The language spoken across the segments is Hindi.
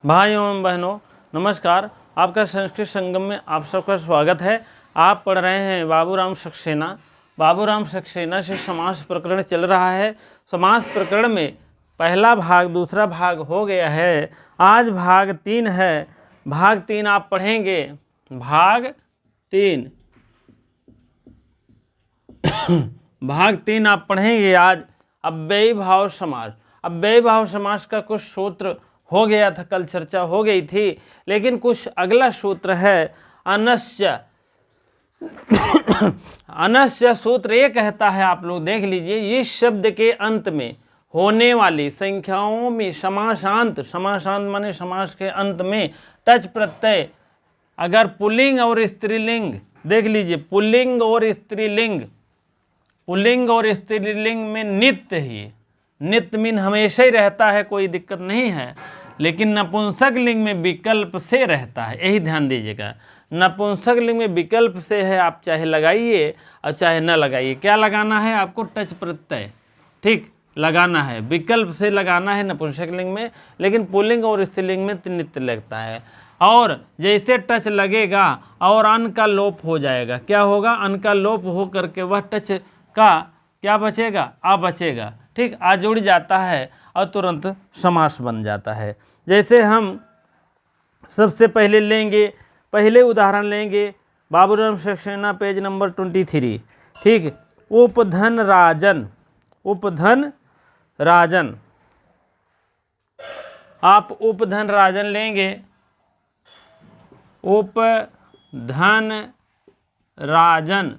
भाइयों एवं बहनों नमस्कार। आपका संस्कृत संगम में आप सबका स्वागत है। आप पढ़ रहे हैं बाबूराम सक्सेना। बाबूराम सक्सेना से समास प्रकरण चल रहा है। समास प्रकरण में पहला भाग दूसरा भाग हो गया है। आज भाग 3 है। भाग 3 आप पढ़ेंगे। भाग 3 भाग 3 आप पढ़ेंगे आज। अव्ययी भाव समास। अव्ययी भाव समास का कुछ सूत्र हो गया था, कल चर्चा हो गई थी, लेकिन कुछ अगला सूत्र है अनस्य। अनस्य सूत्र ये कहता है, आप लोग देख लीजिए, इस शब्द के अंत में होने वाली संख्याओं में समासांत माने समास के अंत में टच प्रत्यय अगर पुल्लिंग और स्त्रीलिंग, देख लीजिए पुल्लिंग और स्त्रीलिंग, पुल्लिंग और स्त्रीलिंग में नित्य ही, नित्य मीन हमेशा ही रहता है, कोई दिक्कत नहीं है, लेकिन नपुंसक लिंग में विकल्प से रहता है। यही ध्यान दीजिएगा, नपुंसक लिंग में विकल्प से है। आप चाहे लगाइए और चाहे न लगाइए, क्या लगाना है आपको? टच प्रत्यय, ठीक लगाना है, विकल्प से लगाना है नपुंसक लिंग में, लेकिन पुल्लिंग और स्त्रीलिंग में नित्य लगता है। और जैसे टच लगेगा और अन का लोप हो जाएगा, क्या होगा? अन का लोप हो करके वह टच का क्या बचेगा? आ बचेगा, ठीक, आ जुड़ जाता है और तुरंत समास बन जाता है। जैसे हम सबसे पहले लेंगे, पहले उदाहरण लेंगे बाबूराम सक्सेना पेज नंबर 23, ठीक। उपधन राजन, उपधन राजन, आप उपधन राजन लेंगे, उपधन राजन,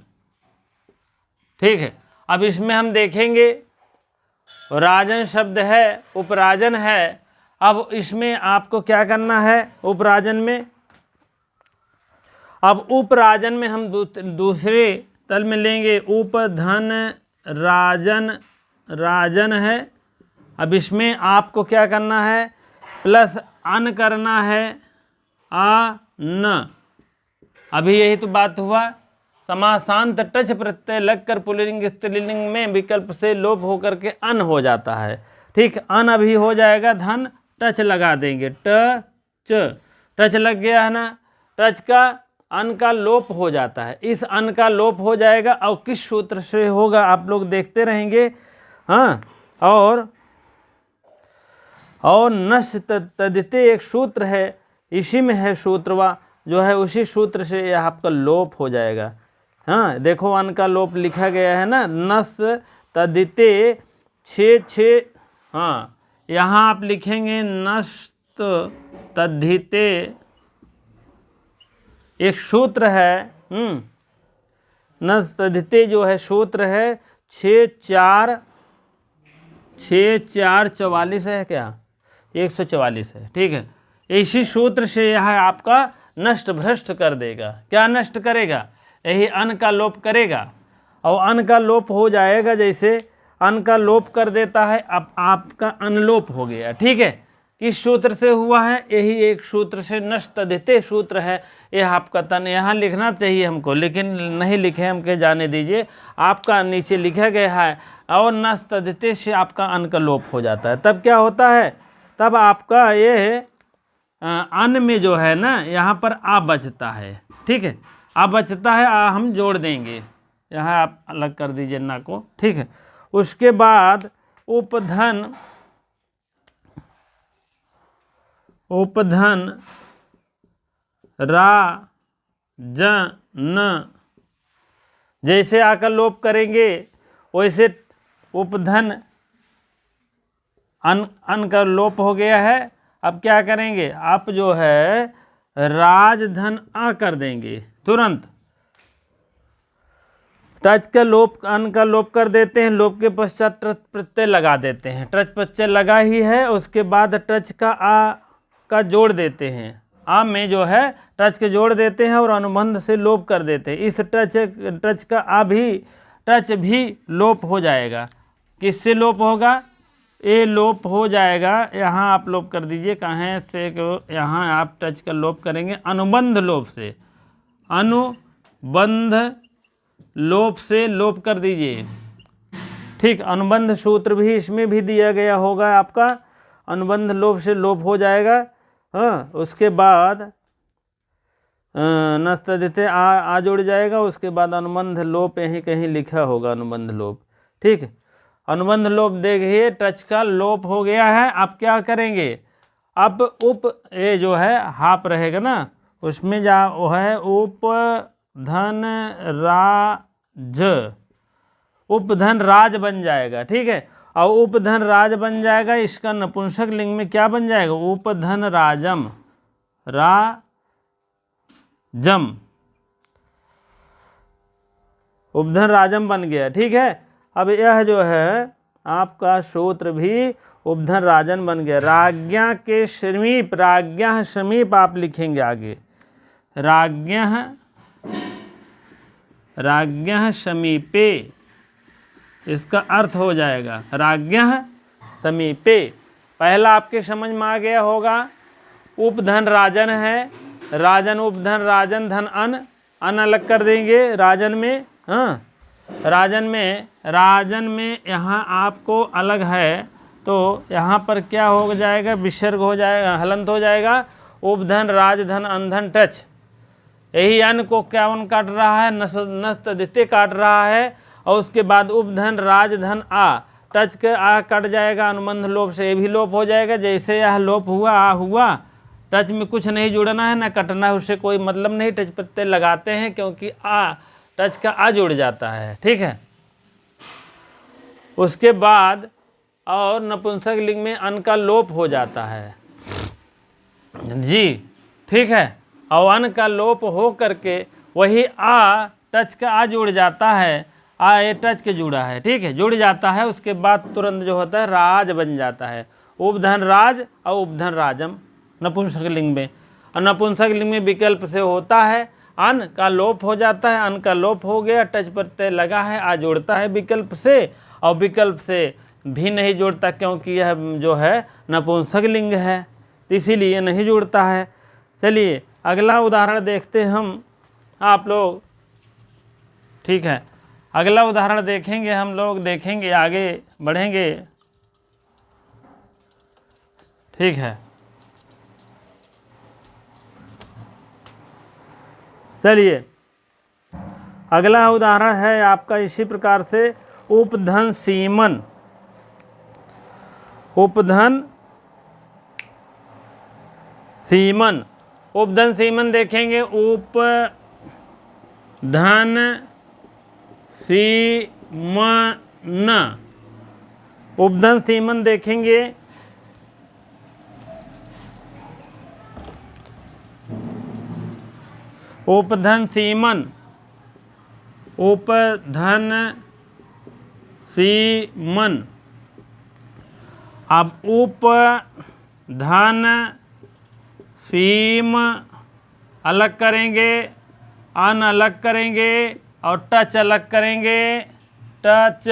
ठीक है। अब इसमें हम देखेंगे राजन शब्द है, उपराजन है। अब इसमें आपको क्या करना है? उपराजन में, अब उपराजन में हम दूसरे तल में लेंगे, उपधन राजन, राजन है। अब इसमें आपको क्या करना है? प्लस अन करना है, आ न। अभी यही तो बात हुआ, समासांत टच प्रत्यय लगकर पुल्लिंग स्त्रीलिंग में विकल्प से लोप होकर के अन हो जाता है, ठीक। अन अभी हो जाएगा, धन टच लगा देंगे, टच लग गया है ना, टच का अन का लोप हो जाता है। इस अन का लोप हो जाएगा और किस सूत्र से होगा आप लोग देखते रहेंगे, हाँ। और नश तदिते एक सूत्र है, इसी में है सूत्रवा जो है, उसी सूत्र से यह आपका लोप हो जाएगा। हाँ देखो, अन का लोप लिखा गया है ना, नस तदिते छे, हाँ यहाँ आप लिखेंगे नस्त तद्धिते, एक सूत्र है, नस्त तद्धिते जो है सूत्र है 6-4-44 है, क्या 144 है, ठीक है। इसी सूत्र से यह आपका नष्ट भ्रष्ट कर देगा। क्या नष्ट करेगा? यही अन का लोप करेगा, और अन का लोप हो जाएगा, जैसे अन का लोप कर देता है, अब आपका अनलोप हो गया, ठीक है। किस सूत्र से हुआ है? यही एक सूत्र से, नष्ट तद्धिते सूत्र है। यह आपका तन यहाँ लिखना चाहिए हमको, लेकिन नहीं लिखे, हमके जाने दीजिए। आपका नीचे लिखा गया है, और नष्ट तद्धिते से आपका अन का लोप हो जाता है। तब क्या होता है? तब आपका ये अन में जो है ना, यहाँ पर आ बचता है, ठीक है। आ बचता है, आ हम जोड़ देंगे, यहाँ आप अलग कर दीजिए ना को, ठीक है। उसके बाद उपधन, उपधन राजन, जैसे आकर लोप करेंगे वैसे उपधन अन का लोप हो गया है। अब क्या करेंगे? आप जो है राजधन आ कर देंगे तुरंत। टच का लोप, अन का लोप कर देते हैं, लोप के पश्चात टच प्रत्यय लगा देते हैं। टच प्रत्यय लगा ही है, उसके बाद टच का आ का जोड़ देते हैं, आ में जो है टच के जोड़ देते हैं और अनुबंध से लोप कर देते हैं। इस टच का आ भी, टच भी लोप हो जाएगा। किससे लोप होगा? ये लोप हो जाएगा, यहाँ आप लोप कर दीजिए, कहाँ से, यहाँ आप टच का लोप करेंगे अनुबंध लोप से, अनुबंध लोप से लोप कर दीजिए, ठीक। अनुबंध सूत्र भी इसमें भी दिया गया होगा आपका, अनुबंध लोप से लोप हो जाएगा। हाँ, उसके बाद नस्तदिते आ जुड़ जाएगा, उसके बाद अनुबंध लोप यहीं कहीं लिखा होगा, अनुबंध लोप। ठीक है, अनुबंध लोप देखिए, टच का लोप हो गया है। अब क्या करेंगे, अब उप ये जो है हाप रहेगा ना, उसमें जा वो है उप धन राज, उपधन राज बन जाएगा। ठीक है, और उपधन राज बन जाएगा, इसका नपुंसक लिंग में क्या बन जाएगा, उपधन राजम, राजम, उपधन राजम बन गया। ठीक है, अब यह जो है आपका सूत्र भी उपधन राजन बन गया। राज्ञा के समीप, राज्ञा समीप आप लिखेंगे आगे, राज्ञा समीपे, इसका अर्थ हो जाएगा राज्ञा समीपे। पहला आपके समझ में आ गया होगा, उपधन राजन है, राजन उपधन, राजन धन अन, अन अलग कर देंगे राजन में। हाँ, राजन में यहाँ आपको अलग है, तो यहाँ पर क्या हो जाएगा, विसर्ग हो जाएगा, हलंत हो जाएगा, उपधन राजधन अनधन टच। यही अन को क्या वन काट रहा है, नस्तदिते काट रहा है, और उसके बाद उपधन राजधन आ, टच के आ कट जाएगा, अनुबंध लोप से ये भी लोप हो जाएगा। जैसे यह लोप हुआ, आ हुआ, टच में कुछ नहीं जुड़ना है ना कटना है, उससे कोई मतलब नहीं, टच प्रत्यय लगाते हैं क्योंकि आ, टच का आ जुड़ जाता है। ठीक है, उसके बाद और नपुंसक लिंग में अन का लोप हो जाता है जी। ठीक है, और अन का लोप हो करके वही आ, टच का आ जुड़ जाता है, आ ये टच के जुड़ा है। ठीक है, जुड़ जाता है, उसके बाद तुरंत जो होता है राज बन जाता है, उपधन राज और उपधन राजम नपुंसक लिंग में। और नपुंसक लिंग में विकल्प से होता है, अन का लोप हो जाता है, अन का लोप हो गया, टच प्रत्यय लगा है, आ जोड़ता है विकल्प से, और विकल्प से भी नहीं जोड़ता क्योंकि यह जो है नपुंसक लिंग है, इसीलिए नहीं जुड़ता है। चलिए अगला उदाहरण देखते हम आप लोग। ठीक है, अगला उदाहरण देखेंगे हम लोग, देखेंगे आगे बढ़ेंगे। ठीक है, चलिए अगला उदाहरण है आपका इसी प्रकार से, उपधन सीमन, उपधन सीमन। उपधन सीमन देखेंगे, उपधन सीमन, उपधन सीमन देखेंगे, उपधन सीमन, उपधन सीमन। अब उपधन सीम अलग करेंगे, अन अलग करेंगे, और टच अलग करेंगे, टच,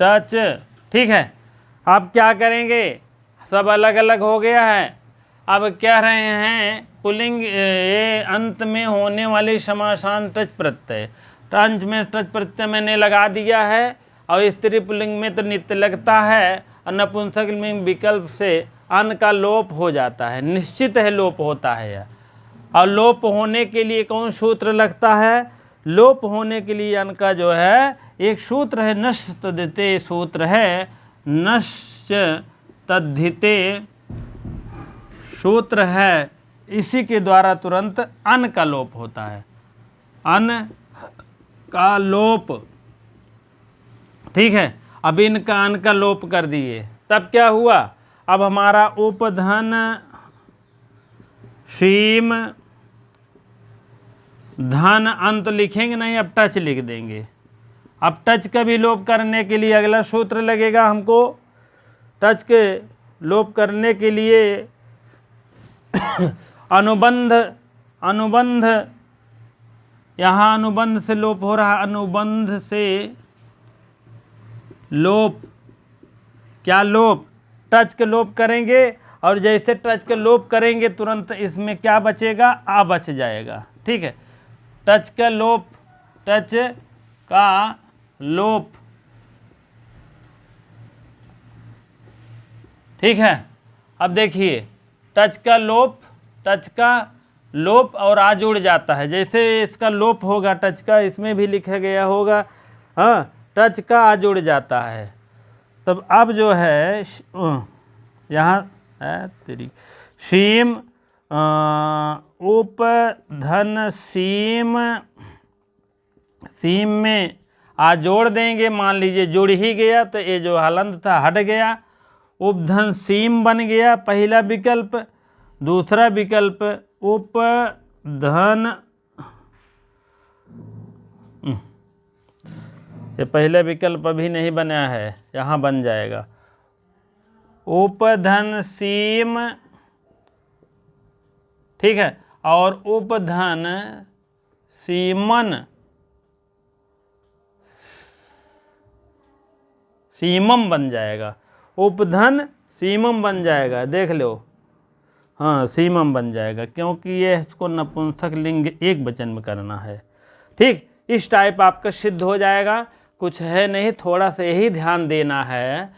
टच। ठीक है, अब क्या करेंगे, सब अलग अलग हो गया है। अब कह रहे हैं पुल्लिंग, ये अंत में होने वाली समासान टच प्रत्यय, अंत में टच प्रत्यय मैंने लगा दिया है, और स्त्री पुल्लिंग में तो नित्य लगता है, और नपुंसक में विकल्प से अन का लोप हो जाता है, निश्चित है लोप होता है यह। और लोप होने के लिए कौन सूत्र लगता है, लोप होने के लिए अन का जो है एक सूत्र है, नश्च तद्धिते सूत्र है, नश्च तद्धिते सूत्र है, इसी के द्वारा तुरंत अन का लोप होता है, अन का लोप। ठीक है, अब इनका अन का लोप कर दिए, तब क्या हुआ, अब हमारा उपधन सीम, धन अंत लिखेंगे नहीं, अब टच लिख देंगे। अब टच का भी लोप करने के लिए अगला सूत्र लगेगा हमको, टच के लोप करने के लिए अनुबंध, अनुबंध, यहाँ अनुबंध से लोप हो रहा, अनुबंध से लोप, क्या लोप, टच के लोप करेंगे, और जैसे टच के लोप करेंगे तुरंत इसमें क्या बचेगा, आ बच जाएगा। ठीक है, टच का लोप, टच का लोप। ठीक है, अब देखिए टच का लोप और आ जुड़ जाता है। जैसे इसका लोप होगा टच का, इसमें भी लिखा गया होगा, हाँ, टच का आ जुड़ जाता है। तब अब जो है यहाँ है तेरी सीम उपधन सीम में आ जोड़ देंगे। मान लीजिए जुड़ ही गया तो ये जो हलंत था हट गया, उपधन सीम बन गया पहला विकल्प। दूसरा विकल्प उपधन, ये पहला विकल्प अभी नहीं बना है, यहाँ बन जाएगा उपधन सीम, ठीक है, और उपधन सीमम बन जाएगा, उपधन सीमम बन जाएगा, देख लो, हाँ सीमम बन जाएगा, क्योंकि ये इसको नपुंसक लिंग एक वचन में करना है। ठीक, इस टाइप आपका सिद्ध हो जाएगा। कुछ है नहीं, थोड़ा सा यही ध्यान देना है।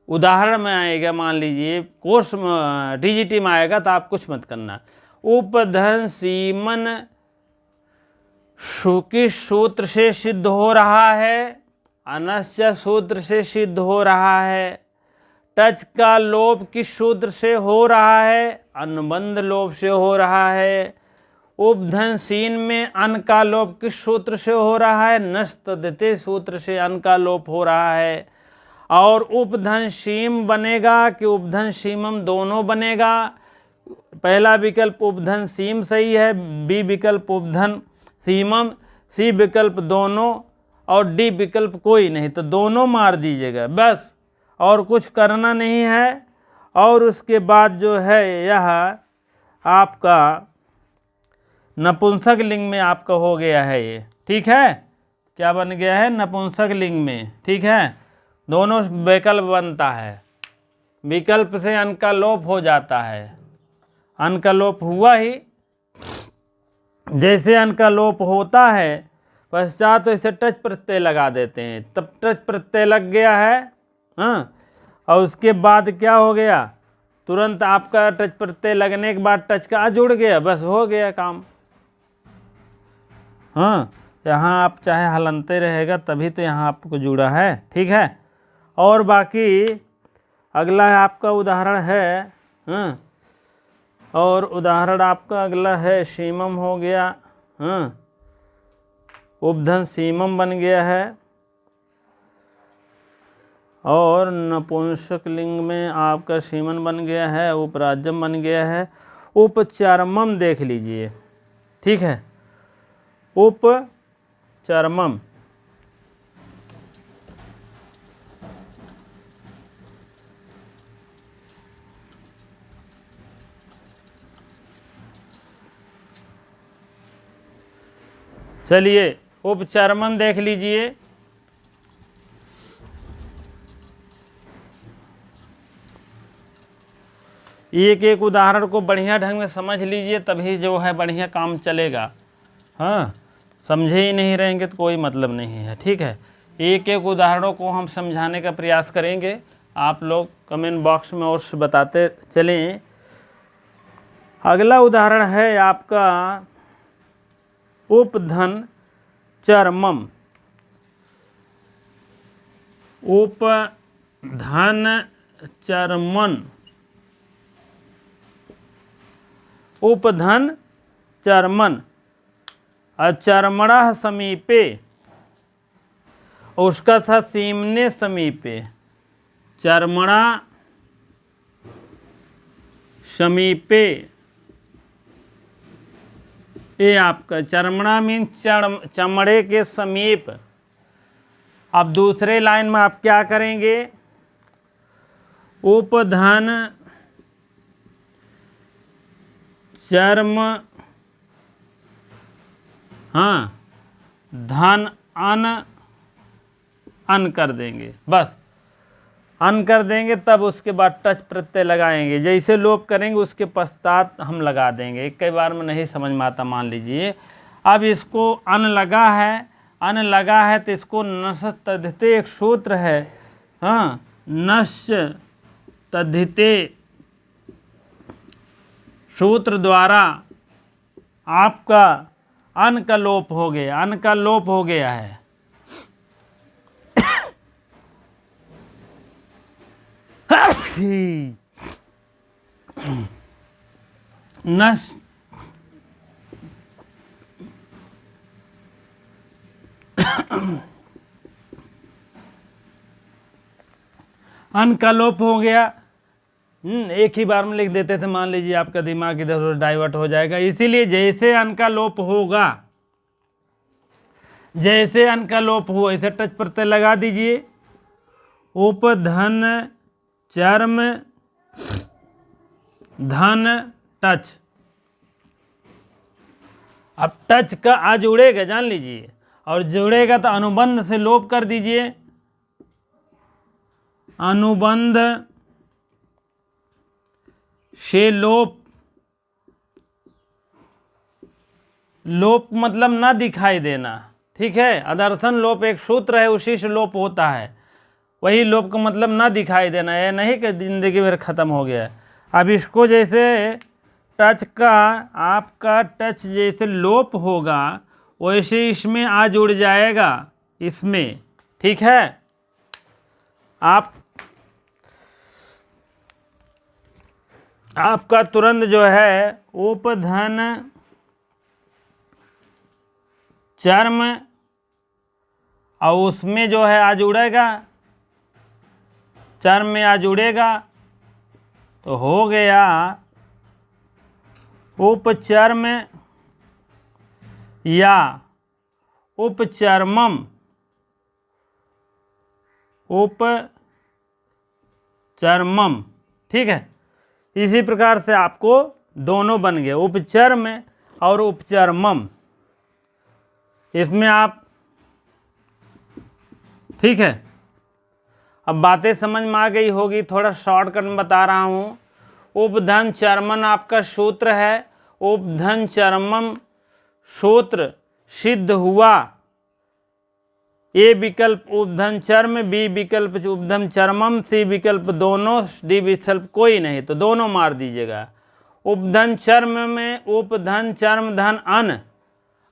उदाहरण में आएगा, मान लीजिए कोर्स में टीजीटी में आएगा तो आप कुछ मत करना। उपधन सीमन किस सूत्र से सिद्ध हो रहा है? अनस्य सूत्र से सिद्ध हो रहा है। टच का लोप किस सूत्र से हो रहा है? अनुबंध लोप से हो रहा है। उपधन सीन में अन का लोप किस सूत्र से हो रहा है? नस्तद्धिते सूत्र से अन का लोप हो रहा है। और उपधन सीम बनेगा कि उपधन सीमम, दोनों बनेगा। पहला विकल्प उपधन सीम सही है, बी विकल्प उपधन सीमम, सी विकल्प दोनों, और डी विकल्प कोई नहीं, तो दोनों मार दीजिएगा बस, और कुछ करना नहीं है। और उसके बाद जो है यह आपका नपुंसक लिंग में आपका हो गया है ये, ठीक है, क्या बन गया है? नपुंसक लिंग में, ठीक है, दोनों विकल्प बनता है। विकल्प से अन का लोप हो जाता है, अन का लोप हुआ ही, जैसे अन का लोप होता है पश्चात तो इसे टच प्रत्यय लगा देते हैं, तब टच प्रत्यय लग गया है, हाँ, और उसके बाद क्या हो गया? तुरंत आपका टच प्रत्यय लगने के बाद टच का आ जुड़ गया, बस हो गया काम। हाँ, यहाँ आप चाहे हलनते रहेगा तभी तो यहाँ आपको जुड़ा है, ठीक है। और बाकी अगला है आपका उदाहरण है, हाँ, और उदाहरण आपका अगला है सीमम हो गया, हाँ, उपधन सीमम बन गया है। और नपुंसक लिंग में आपका सीमन बन गया है, उपराज्यम बन गया है। उपचर्मम देख लीजिए, ठीक है, उपचर्मम, चलिए उपचर्मम देख लीजिए। एक एक उदाहरण को बढ़िया ढंग में समझ लीजिए, तभी जो है बढ़िया काम चलेगा। हाँ, समझे ही नहीं रहेंगे तो कोई मतलब नहीं है, ठीक है। एक एक उदाहरणों को हम समझाने का प्रयास करेंगे, आप लोग कमेंट बॉक्स में और बताते चलें। अगला उदाहरण है आपका उपधन चर्मम, उपधन चर्मन, उपधन चर्मन, अचर्मणः समीपे, उसका था सीमने समीपे, चर्मणा समीपे, ये आपका चर्मणा मीन चमड़े के समीप। अब दूसरे लाइन में आप क्या करेंगे? उपधन चर्म, हाँ, धन अन, अन कर देंगे, बस अन कर देंगे, तब उसके बाद टच प्रत्यय लगाएंगे। जैसे लोप करेंगे उसके पश्चात हम लगा देंगे। एक कई बार में नहीं समझ में आता, मान लीजिए अब इसको अन लगा है, अन लगा है तो इसको नश तद्धिते, एक सूत्र है, हाँ, नश तद्धिते सूत्र द्वारा आपका अन का लोप हो गया, अन का लोप हो गया है। नस अन का लोप हो गया। एक ही बार में लिख देते थे, मान लीजिए आपका दिमाग इधर उधर डाइवर्ट हो जाएगा। इसीलिए जैसे अन का लोप होगा, जैसे अन का लोप हुआ, इसे टच प्रत्यय लगा दीजिए। उपधन चर्म धन टच। अब टच का आ जुड़ेगा, जान लीजिए, और जुड़ेगा तो अनुबंध से लोप कर दीजिए। अनुबंध से लोप, लोप मतलब ना दिखाई देना, ठीक है। अदर्शन लोप एक सूत्र है, उसी से लोप होता है। वही लोप का मतलब ना दिखाई देना है, नहीं कि जिंदगी भर खत्म हो गया। अब इसको जैसे टच का, आपका टच जैसे लोप होगा, वैसे इसमें आ जुड़ जाएगा, इसमें, ठीक है। आपका तुरंत जो है उपधन चर्म, और उसमें जो है आ जुड़ेगा, चर्म में आ जुड़ेगा, तो हो गया उपचर्म या उपचर्मम। उपचर्मम, ठीक है। इसी प्रकार से आपको दोनों बन गए, उपचर्म और उपचर्मम। इसमें आप, ठीक है। अब बातें समझ में आ गई होगी, थोड़ा शॉर्टकट में बता रहा हूँ। उपधन चर्मन आपका सूत्र है, उपधन चर्मम सूत्र सिद्ध हुआ। ए विकल्प उपधन चर्म, बी विकल्प उपधन चर्मम, सी विकल्प दोनों, डी विकल्प कोई नहीं, तो दोनों मार दीजिएगा। उपधन चर्म में उपधन चर्म धन अन,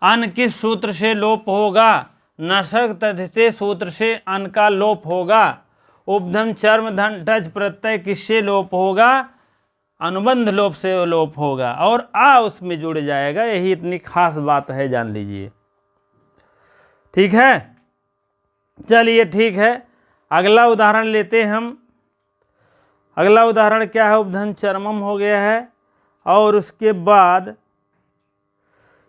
अन किस सूत्र से लोप होगा? नसक तद्धिते सूत्र से अन का लोप होगा। उपधन चर्म धन टच प्रत्यय किससे लोप होगा? अनुबंध लोप से लोप होगा, और आ उसमें जुड़ जाएगा। यही इतनी खास बात है, जान लीजिए, ठीक है। चलिए ठीक है, अगला उदाहरण लेते हैं हम। अगला उदाहरण क्या है? उपधन चर्मम हो गया है, और उसके बाद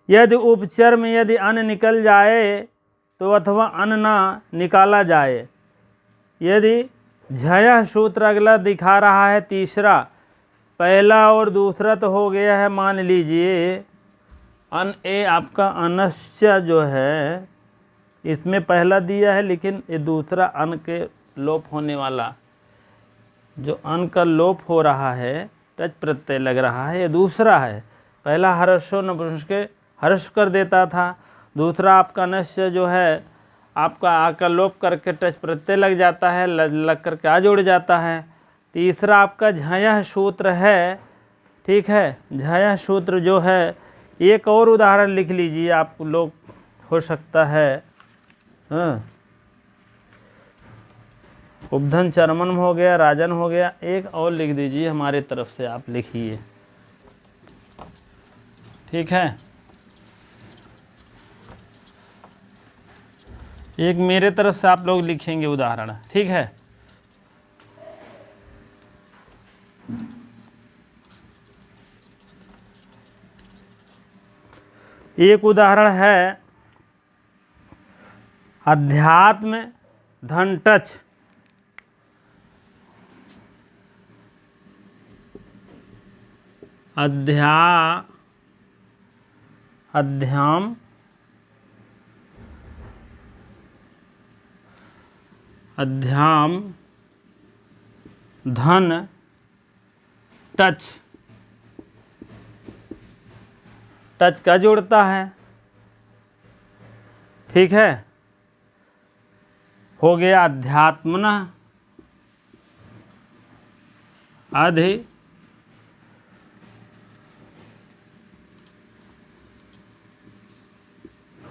यदि उपचर्म यदि अन निकल जाए तो अथवा अन ना निकाला जाए। यदि झया सूत्र अगला दिखा रहा है तीसरा, पहला और दूसरा तो हो गया है, मान लीजिए अन ए आपका अनश्च जो है, इसमें पहला दिया है, लेकिन ये दूसरा अन के लोप होने वाला, जो अन का लोप हो रहा है, टच प्रत्यय लग रहा है, ये दूसरा है। पहला हर्षो नपुंसक के हर्ष कर देता था, दूसरा आपका नश्य जो है आपका आ का लोप करके टच प्रत्यय लग जाता है, लग करके आ जुड़ जाता है। तीसरा आपका झया सूत्र है, ठीक है। झया सूत्र जो है, एक और उदाहरण लिख लीजिए आप लोग, हो सकता है। हाँ, उपधन चर्मन हो गया, राजन हो गया, एक और लिख दीजिए हमारे तरफ से, आप लिखिए, ठीक है। एक मेरे तरफ से आप लोग लिखेंगे उदाहरण, ठीक है। एक उदाहरण है अध्यात्म धन टच। अध्याम धन टच, टच का जोड़ता है, ठीक है। हो गया अध्यात्मना,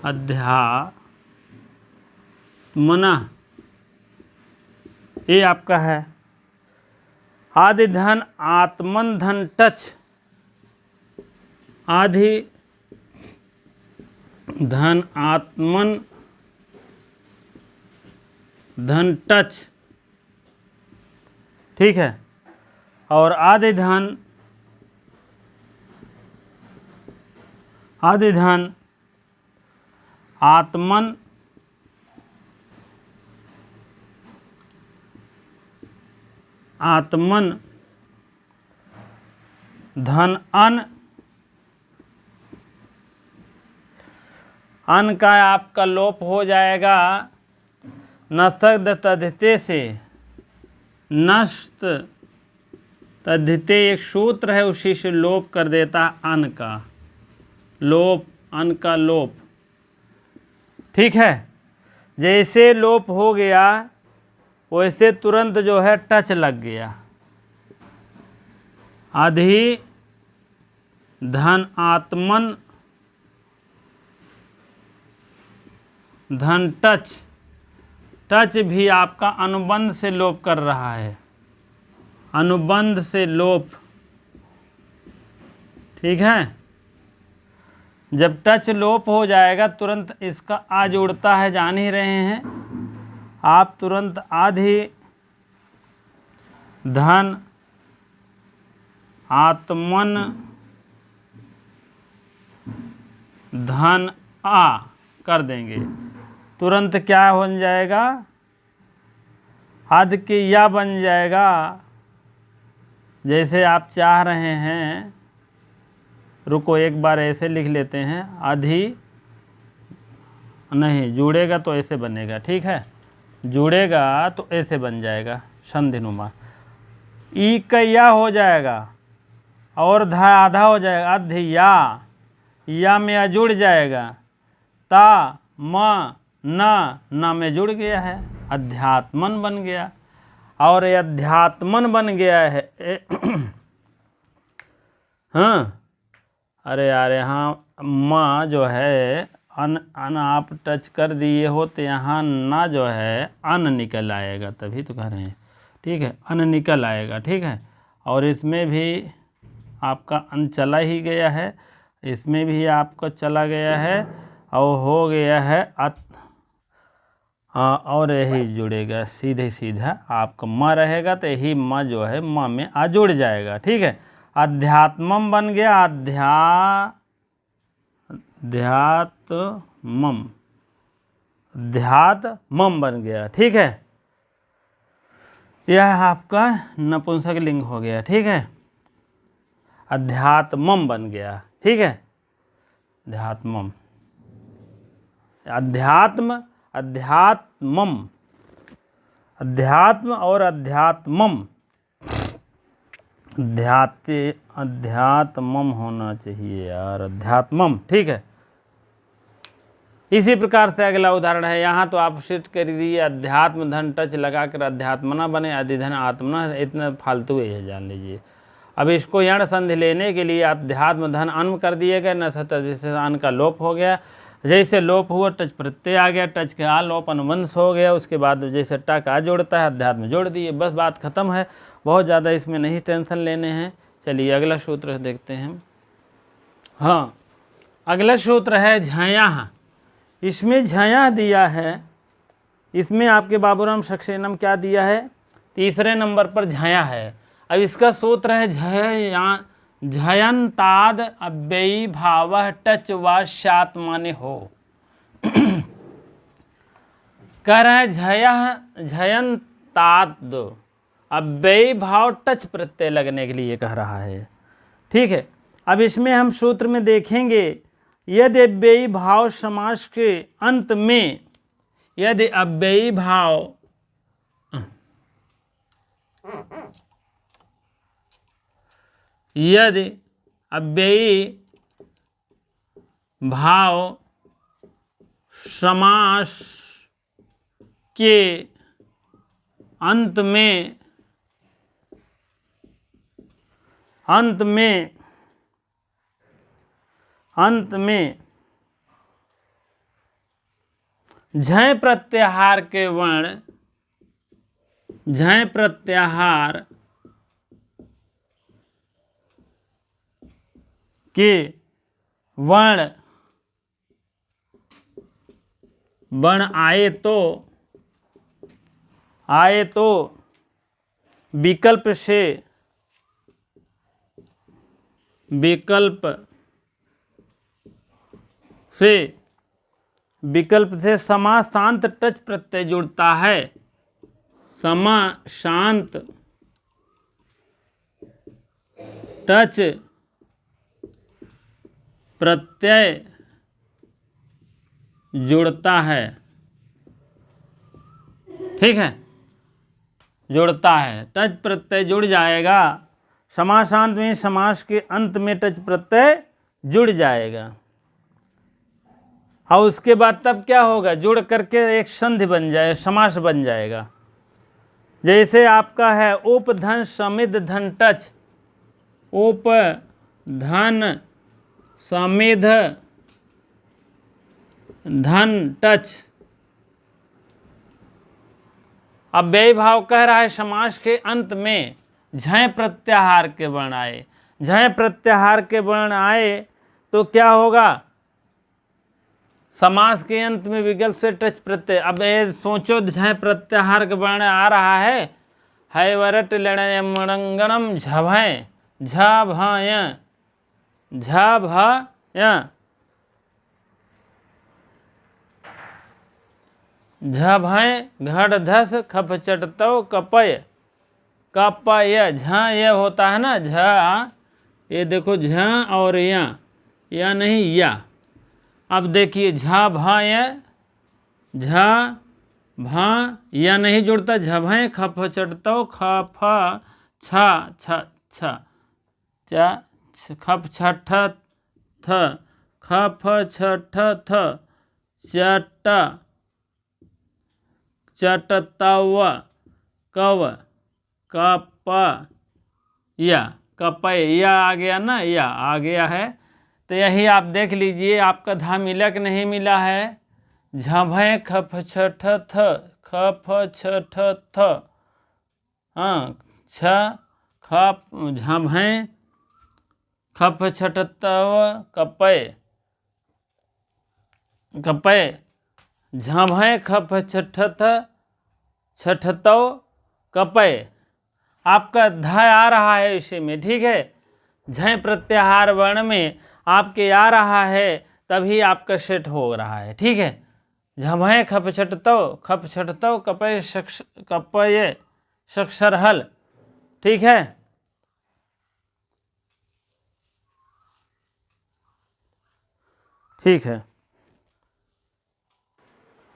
अध्यात्मना, ये आपका है। आदि धन आत्मन धन टच, आदि धन आत्मन धन टच, ठीक है। और आदि धन आत्मन धन अन, अन का आपका लोप हो जाएगा नस्तद तद्धिते से। नस्त तद्धिते एक सूत्र है, उसी से लोप कर देता है अन का लोप, अन का लोप, ठीक है। जैसे लोप हो गया वैसे तुरंत जो है टच लग गया। आधि धन आत्मन धन टच, टच भी आपका अनुबंध से लोप कर रहा है, अनुबंध से लोप, ठीक है। जब टच लोप हो जाएगा तुरंत इसका आ जुड़ता है, जान ही रहे हैं आप। तुरंत आधि धन आत्मन धन आ कर देंगे, तुरंत क्या बन जाएगा, आध के या बन जाएगा। जैसे आप चाह रहे हैं, रुको एक बार ऐसे लिख लेते हैं, आधी नहीं जुड़ेगा तो ऐसे बनेगा, ठीक है। जुड़ेगा तो ऐसे बन जाएगा संधिनुमा, ई का या हो जाएगा और धा आधा हो जाएगा, आधी या में आ जुड़ जाएगा, ता म ना में जुड़ गया है, अध्यात्मन बन गया। और ये अध्यात्मन बन गया है हाँ, अरे यार यहाँ माँ जो है अन आप टच कर दिए हो तो यहाँ ना जो है अन निकल आएगा, तभी तो कह रहे हैं, ठीक है। अन निकल आएगा, ठीक है। और इसमें भी आपका अन चला ही गया है, इसमें भी आपका चला गया है और हो गया है और यही जुड़ेगा, सीधे सीधा आपका म रहेगा तो यही म जो है म में आ जुड़ जाएगा, ठीक है। अध्यात्मम बन गया, अध्यात्मम बन गया, ठीक है। यह आपका नपुंसक लिंग हो गया, ठीक है। अध्यात्मम बन गया, ठीक है। अध्यात्मम, अध्यात्म अध्यात्मम, अध्यात्म और अध्यात्मम, अध्यात्मम होना चाहिए यार, अध्यात्मम, ठीक है। इसी प्रकार से अगला उदाहरण है, यहाँ तो आप सिद्ध कर दिए अध्यात्म धन टच लगाकर अध्यात्मना बने, अधिधन आत्मना, इतना फालतू है, जान लीजिए। अब इसको यण संधि लेने के लिए अध्यात्म धन अन कर दिए गए, न सत जैसे अन का लोप हो गया, जैसे लोप हुआ टच प्रत्यय आ गया, टच के आ लोप अनुबंध हो गया, उसके बाद जैसे टक आ जोड़ता है अध्यात्म जोड़ दिए, बस बात खत्म है। बहुत ज़्यादा इसमें नहीं टेंशन लेने हैं। चलिए अगला सूत्र देखते हैं। हाँ, अगला सूत्र है झया। इसमें झया दिया है, इसमें आपके बाबूराम सक्सेनम क्या दिया है, तीसरे नंबर पर झया है। अब इसका सूत्र है झयंताद अव्ययी भाव टच व शात माने हो। कह रहे हैं झयंताद अव्ययी भाव टच प्रत्यय लगने के लिए कह रहा है, ठीक है। अब इसमें हम सूत्र में देखेंगे, यदि अव्ययी भाव समास के अंत में, यदि अव्ययी भाव यदि अव्ययी भाव समास के अंत में झय प्रत्याहार के वर्ण, झय प्रत्याहार के वर्ण आए तो विकल्प से समासांत टच प्रत्यय जुड़ता है। समासांत टच प्रत्यय जुड़ता है, ठीक है, जुड़ता है, टच प्रत्यय जुड़ जाएगा। समासांत में समास के अंत में टच प्रत्यय जुड़ जाएगा और उसके बाद तब क्या होगा, जुड़ करके एक संधि बन जाए, समास बन जाएगा। जैसे आपका है उप धन समिध धन टच, उप धन समिध धन टच। अब व्यय भाव कह रहा है समास के अंत में झय प्रत्याहार के वर्ण आए, झय प्रत्याहार के वर्ण आए तो क्या होगा, समास के अंत में विकल्प से टच प्रत्यय। अब ये सोचो झय प्रत्याहार के वर्ण आ रहा है वरट लड़य मणंगणम झभय, झभय झभय, झभय घट धस खप चटतव कपय, कपय झ ये होता है ना, झ ये देखो झ और या नहीं या। अब देखिए झ भय, झ भ या नहीं जुड़ता, झभय खप चटतव खफ छ छ छ खप छठ थ खफ छठ थ चट चटतव कव कप या, कपय या आ गया ना, या आ गया है। तो यही आप देख लीजिए आपका धा मिला कि नहीं मिला है। झभय खफ छठ थ खफ छठ थ, हाँ छ खप झभय खफ छठतव कपय, कपय झभय खफ छठथ छठतव कपय। आपका ध आ रहा है इसी में, ठीक है, झय प्रत्याहार वर्ण में आपके आ रहा है तभी आपका सेट हो रहा है, ठीक है। झभय खप छठतव कपय कपय सक्षरहल, ठीक है। ठीक है,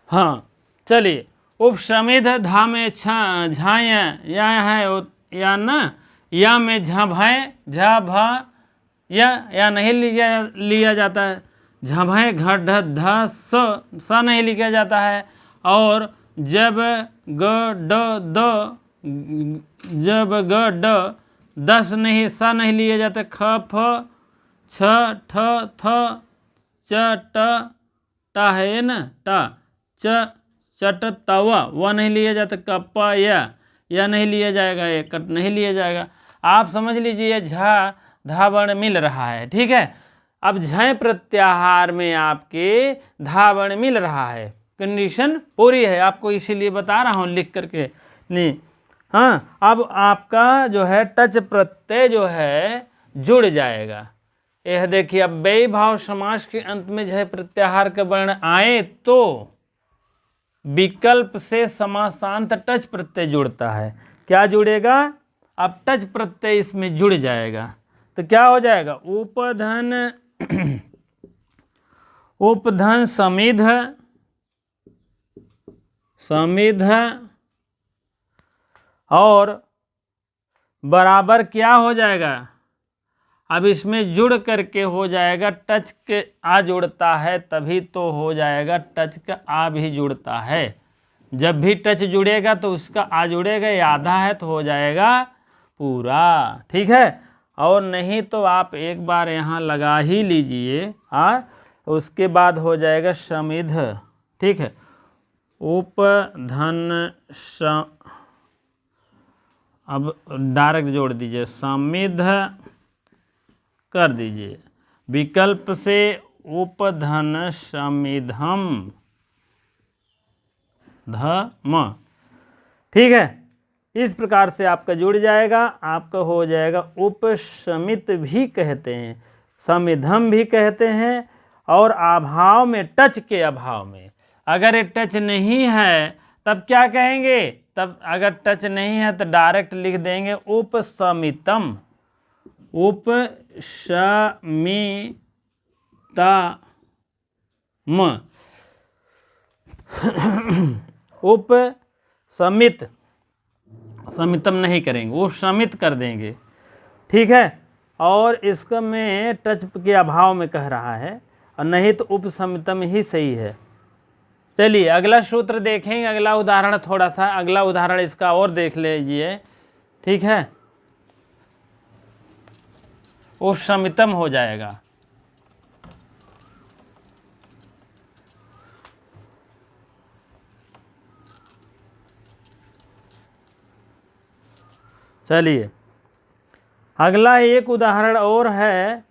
हाँ चलिए। उपसमिध धा में झाय या है या ना, या में झभय झभ या नहीं लिया जाता है, झभय घट ध स नहीं लिखा जाता है। और जब ग ड द, जब ग ड दस नहीं सा नहीं लिया जाता, ख फ छ ठ थ च ट टा है ना, टा च चट तवा वह नहीं लिया जाता, कप्पा या नहीं लिया जाएगा, ये कट नहीं लिया जाएगा। आप समझ लीजिए झा धा वर्ण मिल रहा है, ठीक है। अब झय प्रत्याहार में आपके धा वर्ण मिल रहा है, कंडीशन पूरी है, आपको इसीलिए बता रहा हूँ लिख करके नहीं। हाँ अब आपका जो है टच प्रत्यय जो है जुड़ जाएगा। यह देखिए, अब व्यय भाव समास के अंत में झय प्रत्याहार के वर्ण आए तो विकल्प से समासांत टच प्रत्यय जुड़ता है। क्या जुड़ेगा, अब टच प्रत्यय इसमें जुड़ जाएगा तो क्या हो जाएगा, उपधन समिध समिध और बराबर क्या हो जाएगा, अब इसमें जुड़ करके हो जाएगा, टच के आ जुड़ता है तभी तो हो जाएगा, टच का आ भी जुड़ता है। जब भी टच जुड़ेगा तो उसका आ जुड़ेगा, ये आधा है तो हो जाएगा पूरा, ठीक है। और नहीं तो आप एक बार यहाँ लगा ही लीजिए, उसके बाद हो जाएगा समिध, ठीक है। उपधन अब डायरेक्ट जोड़ दीजिए, समिध कर दीजिए, विकल्प से उपधन समिधम धम। ठीक है, इस प्रकार से आपका जुड़ जाएगा, आपका हो जाएगा। उपशमित भी कहते हैं, समिधम भी कहते हैं, और अभाव में, टच के अभाव में, अगर ये टच नहीं है तब क्या कहेंगे? तब अगर टच नहीं है तो डायरेक्ट लिख देंगे उपशमितम, उपशमितम, उपशमित, समितम नहीं करेंगे, वो शमित कर देंगे। ठीक है, और इसका में टच के अभाव में कह रहा है, और नहीं तो उपशमितम ही सही है। चलिए अगला सूत्र देखेंगे, अगला उदाहरण थोड़ा सा, अगला उदाहरण इसका और देख लीजिए। ठीक है, उपशमितम हो जाएगा। चलिए अगला एक उदाहरण और है,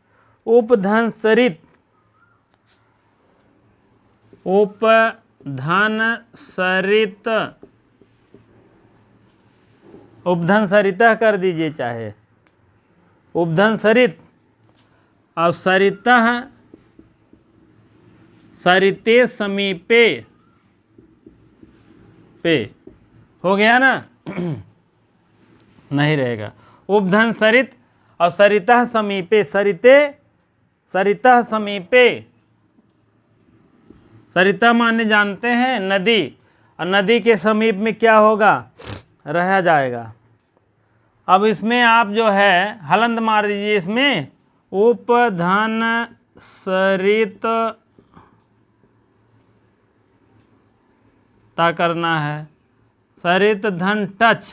उपधन सरित, उपधन सरित, उपधन सरितः कर दीजिए, चाहे उपधन सरित, अब सरितः सरिते समीपे पे हो गया ना नहीं रहेगा, उपधन सरित और सरितः समीपे, सरिते सरितः समीपे, सरिता माने जानते हैं नदी, और नदी के समीप में क्या होगा? रह जाएगा। अब इसमें आप जो है हलंत मार दीजिए, इसमें उपधन सरित ता करना है, सरित धन टच,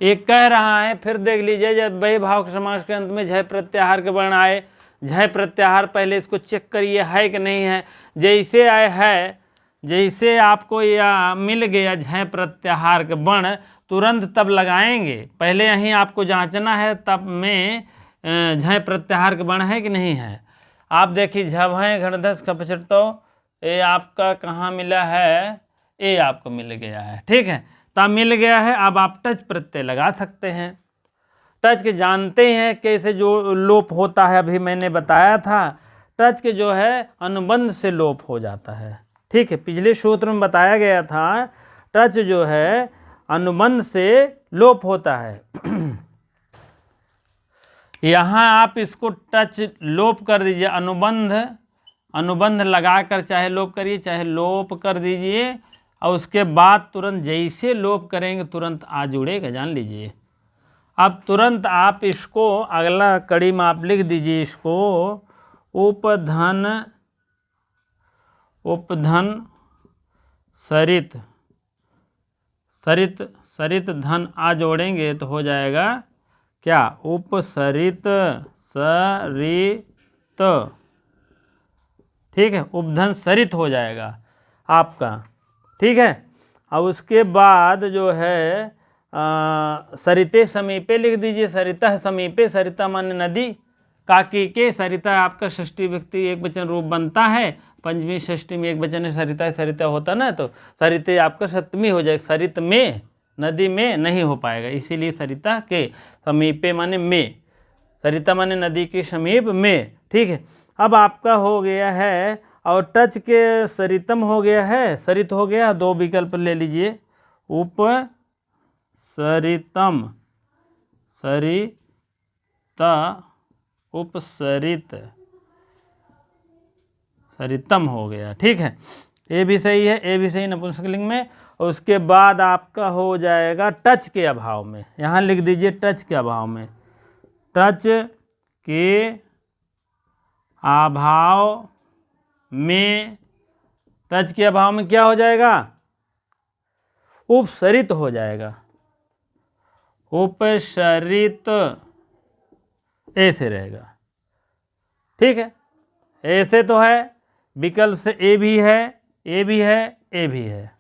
एक कह रहा है, फिर देख लीजिए, जब वैभाव समास के अंत में झय प्रत्याहार के वर्ण आए, झय प्रत्याहार पहले इसको चेक करिए है कि नहीं है। जैसे आए है, जैसे आपको यह मिल गया झय प्रत्याहार के वर्ण, तुरंत तब लगाएंगे, पहले यहीं आपको जांचना है तब में झय प्रत्याहार के वर्ण है कि नहीं है। आप देखिए झभय घटधस खपचटो, ये आपका कहाँ मिला है? ये आपको मिल गया है। ठीक है, तब मिल गया है, अब आप टच प्रत्यय लगा सकते हैं। टच के जानते हैं कैसे जो लोप होता है, अभी मैंने बताया था, टच के जो है अनुबंध से लोप हो जाता है। ठीक है, पिछले सूत्र में बताया गया था, टच जो है अनुबंध से लोप होता है। यहाँ आप इसको टच लोप कर दीजिए, अनुबंध, अनुबंध लगाकर चाहे लोप करिए चाहे लोप कर दीजिए, और उसके बाद तुरंत जैसे लोप करेंगे तुरंत आ जुड़ेगा, जान लीजिए। अब तुरंत आप इसको अगला कड़ी में आप लिख दीजिए, इसको उपधन, उपधन सरित, सरित सरित धन आ जोड़ेंगे तो हो जाएगा क्या? उपसरित सरित। ठीक है, उपधन सरित हो जाएगा आपका। ठीक है, अब उसके बाद जो है सरिते समीपे लिख दीजिए, सरिता समीपे, सरिता माने नदी, काकी के, सरिता आपका षष्ठी व्यक्ति एक वचन रूप बनता है, पंचमी षष्ठी में एक वचन है, सरिता सरिता होता ना, तो सरिते आपका सप्तमी हो जाएगा, सरित में, नदी में नहीं हो पाएगा, इसीलिए सरिता के समीपे माने में, सरिता माने नदी के समीप में। ठीक है, अब आपका हो गया है, और टच के सरितम हो गया है, सरित हो गया, दो विकल्प ले लीजिए, उप सरितम, सरिता, उपसरित, सरितम हो गया। ठीक है, ये भी सही है, ये भी सही नपुंसकलिंग में। और उसके बाद आपका हो जाएगा टच के अभाव में, यहाँ लिख दीजिए टच के अभाव में, टच के अभाव में, टच के अभाव में क्या हो जाएगा? उपसरित हो जाएगा, उपसरित ऐसे रहेगा। ठीक है, ऐसे तो है, विकल्प से ए भी है, ए भी है, ए भी है।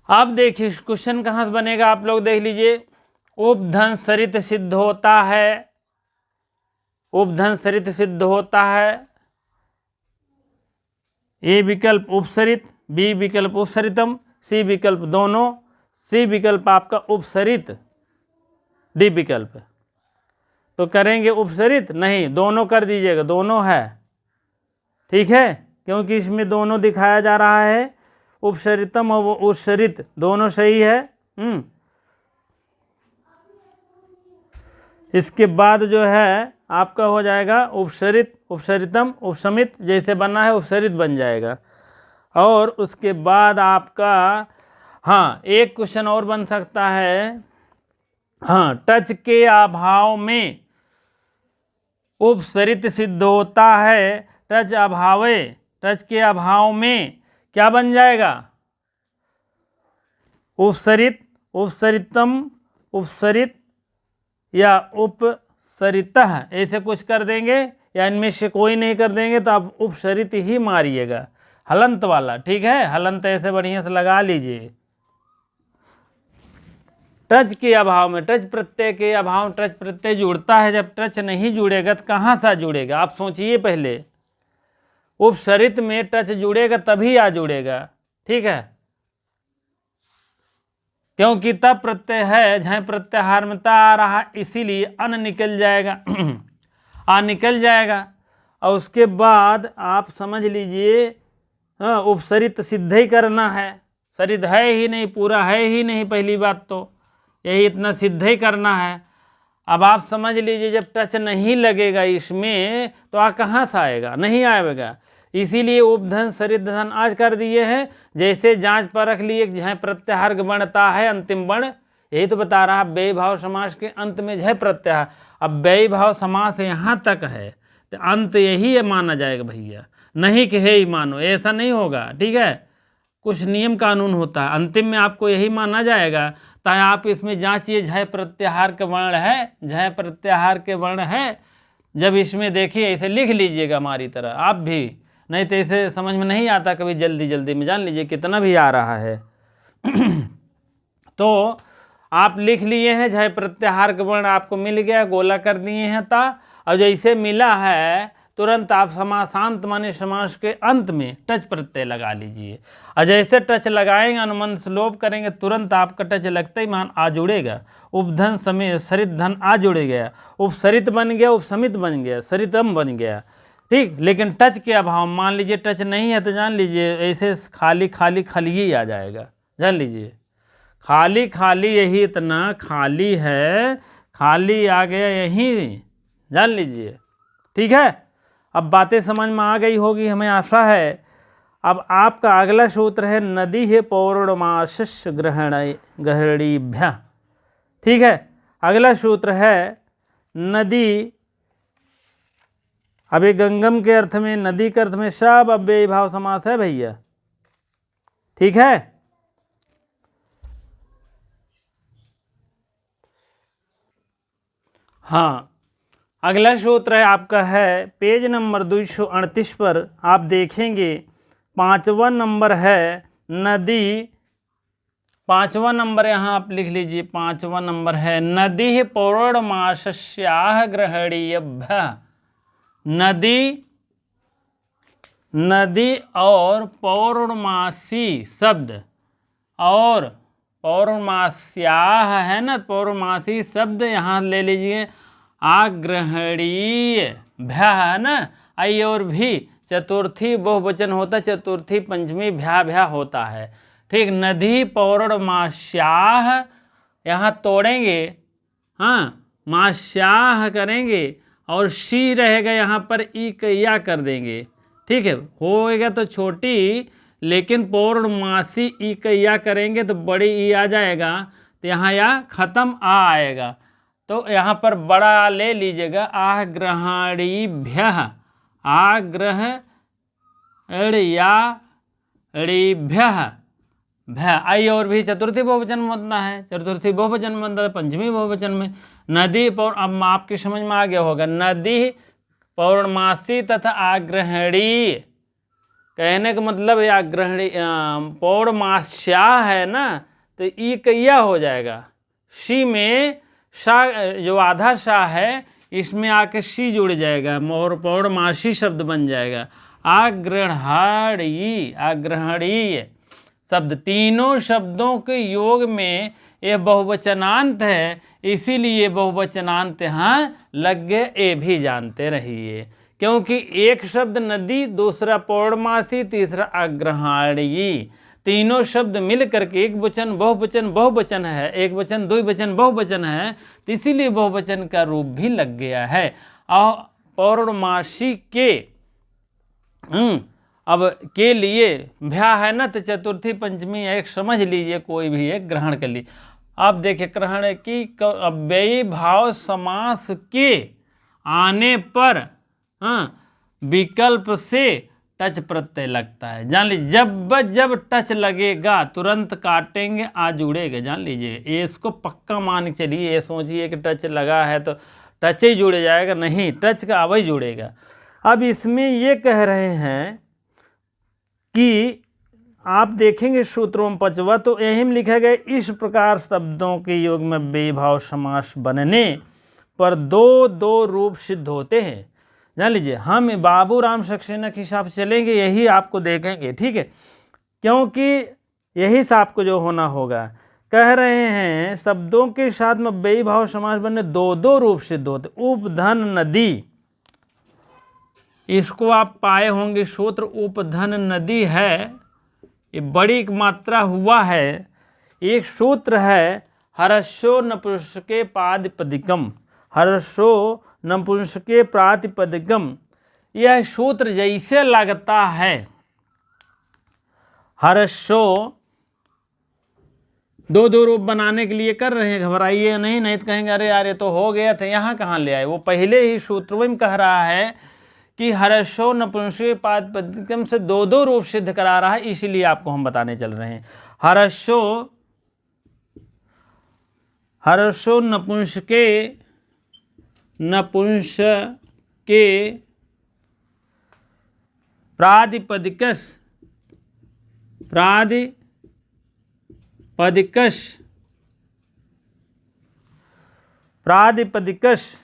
अब देखिए क्वेश्चन कहाँ से बनेगा, आप लोग देख लीजिए। उपधन सरित सिद्ध होता है, उपधन सरित सिद्ध होता है। ए विकल्प उपसरित, बी विकल्प उपसरितम, सी विकल्प दोनों, सी विकल्प आपका उपसरित, डी विकल्प। तो करेंगे उपसरित, नहीं दोनों कर दीजिएगा, दोनों है, ठीक है, क्योंकि इसमें दोनों दिखाया जा रहा है, उपसरितम और उपसरित दोनों सही है। इसके बाद जो है आपका हो जाएगा उपसरित, उपसरितम, उपसमित, जैसे बना है उपसरित बन जाएगा। और उसके बाद आपका हाँ एक क्वेश्चन और बन सकता है, हाँ टच के अभाव में उपसरित सिद्ध होता है, टच अभावे, टच के अभाव में क्या बन जाएगा, उपसरित, उपसरितम, उपसरित या उपसरितः, ऐसे कुछ कर देंगे, या इनमें से कोई नहीं कर देंगे तो आप उपसरित ही मारिएगा, हलंत वाला, ठीक है, हलंत ऐसे बढ़िया से लगा लीजिए। टच के अभाव में, टच प्रत्यय के अभाव, टच प्रत्यय जुड़ता है, जब टच नहीं जुड़ेगा तो कहाँ सा जुड़ेगा, आप सोचिए पहले। उपसरित में टच जुड़ेगा तभी आ जुड़ेगा, ठीक है, क्योंकि तब प्रत्यय है, झय प्रत्याहार में ता आ रहा, इसीलिए अन निकल जाएगा, आ निकल जाएगा। और उसके बाद आप समझ लीजिए, हाँ उपसरित सिद्ध ही करना है, सरित है ही नहीं, पूरा है ही नहीं, पहली बात तो यही इतना सिद्ध ही करना है। अब आप समझ लीजिए जब टच नहीं लगेगा इसमें तो आ कहाँ से आएगा, नहीं आएगा, इसीलिए उपधन सरित धन आज कर दिए हैं। जैसे जांच परख लिए झय प्रत्याहार बनता है अंतिम वर्ण, यही तो बता रहा व्यय भाव समास के अंत में झय प्रत्याहार। अब व्यय भाव समास यहाँ तक है तो अंत यही माना जाएगा भैया, नहीं कि हे ही मानो, ऐसा नहीं होगा, ठीक है, कुछ नियम कानून होता है, अंतिम में आपको यही माना जाएगा। ताकि आप इसमें जांचिए झय प्रत्याहार के वर्ण है, झय प्रत्याहार के वर्ण है, जब इसमें देखिए ऐसे लिख लीजिएगा हमारी तरह आप भी, नहीं तो इसे समझ में नहीं आता कभी जल्दी जल्दी में, जान लीजिए कितना भी आ रहा है। तो आप लिख लिए हैं झय प्रत्याहार के वर्ण आपको मिल गया, गोला कर दिए हैं ता, और जैसे मिला है तुरंत आप समासांत माने समास के अंत में टच प्रत्यय लगा लीजिए, और जैसे टच लगाएंगे अनुबंध श्लोप करेंगे तुरंत आपका टच लगते ही मान आ जुड़ेगा। उपधन समित सरित धन आ जुड़ गया, उपसरित बन गया, उपसमित बन गया, सरितम बन गया, ठीक। लेकिन टच के अभाव, मान लीजिए टच नहीं है तो जान लीजिए ऐसे खाली खाली खाली ही आ जाएगा, जान लीजिए खाली खाली, यही इतना खाली है, खाली आ गया यहीं, जान लीजिए, ठीक है। अब बातें समझ में आ गई होगी हमें आशा है। अब आपका अगला सूत्र है नदी है पौर्णमास्य ग्रहणीभ्य, ठीक है, अगला सूत्र है नदी। अब ये गंगम के अर्थ में, नदी के अर्थ में सब अव्ययी भाव समास है भैया, ठीक है। हाँ अगला सूत्र है आपका है पेज नंबर 238 पर आप देखेंगे, 5वां नंबर है नदी, 5वां नंबर यहाँ आप लिख लीजिए, 5वां नंबर है नदी पौर्णमास्याः ग्रहणीयभ्य। नदी, नदी और पौर्णमासी शब्द, और पौर्णमास्याः है ना, पौर्णमासी शब्द यहाँ ले लीजिए, आग्रहणीय भ्या है ना, आई और भी चतुर्थी बहुवचन होता है, चतुर्थी पंचमी भ्या भ्या होता है, ठीक। नदी पौर्णमास्याः यहाँ तोड़ेंगे, हाँ मास्याः करेंगे, और शी रहेगा यहाँ पर ई या कर देंगे, ठीक है, होएगा तो छोटी, लेकिन पौर्णमासी ई या करेंगे तो बड़ी ई आ जाएगा, तो यहाँ या खत्म आ आएगा, तो यहाँ पर बड़ा ले लीजिएगा, आग्रहणीभ्य, आग्रहणीभ्य भ्या, आई और भी चतुर्थी बहुवचन बनता है, चतुर्थी बहुवचन बनता है पंचमी बहुवचन में। नदी पौर्ण, अब आपकी समझ में आ गया होगा, नदी पौर्णमासी तथा आग्रहणी, कहने का मतलब या ग्रहणी पौर्णमास्या है ना, तो ई कैया हो जाएगा, शी में शा जो आधा शा है इसमें आके शी जुड़ जाएगा और पौर्णमासी शब्द बन जाएगा। आग्रहणीय, आग्रहणीय शब्द, तीनों शब्दों के योग में यह बहुवचनांत है, इसीलिए बहुवचनांत यहाँ लग गए, ये भी जानते रहिए। क्योंकि एक शब्द नदी, दूसरा पौर्णमासी, तीसरा अग्रहाणीय, तीनों शब्द मिल करके एक वचन बहुवचन बहुवचन है, एक वचन द्विवचन बहुवचन है, तो इसीलिए बहुवचन का रूप भी लग गया है। और पौर्णमासी के अब के लिए भ्या है ना, तो चतुर्थी पंचमी एक समझ लीजिए, कोई भी एक ग्रहण कर लीजिए। अब देखिए ग्रहण की अव्ययी भाव समास के आने पर विकल्प से टच प्रत्यय लगता है। जान लीजिए, जब टच लगेगा तुरंत काटेंगे, आ जुड़ेगा। जान लीजिए, ये इसको पक्का मान के चलिए, ये सोचिए कि टच लगा है तो टच ही जुड़ जाएगा, नहीं, टच का अब ही जुड़ेगा। अब इसमें ये कह रहे हैं कि आप देखेंगे सूत्रों में 5वां, तो यही में लिखा गया, इस प्रकार शब्दों के योग में बेभाव समास बनने पर दो दो रूप सिद्ध होते हैं। जान लीजिए, हम बाबू राम सक्सेना के हिसाब से चलेंगे, यही आपको देखेंगे, ठीक है, क्योंकि यही से आपको जो होना होगा। कह रहे हैं शब्दों के साथ में बेभाव समास बनने दो दो रूप सिद्ध होते। उपधन नदी, इसको आप पाए होंगे सूत्र, उपधन नदी है, ये बड़ी मात्रा हुआ है। एक सूत्र है हर्षो नपुंसके प्रातिपदिकम, हर्षो नपुंसके प्रातिपदिकम, यह सूत्र जैसे लगता है हर्षो, दो दो रूप बनाने के लिए कर रहे हैं, घबराइए नहीं, नहीं तो कहेंगे अरे यार ये तो हो गया था, यहाँ कहाँ ले आए। वो पहले ही सूत्र में कह रहा है कि हर्षो नपुंसके प्रातिपदिकम से दो दो रूप सिद्ध करा रहा है, इसीलिए आपको हम बताने चल रहे हैं। हर्षो नपुंसके प्रातिपदिकश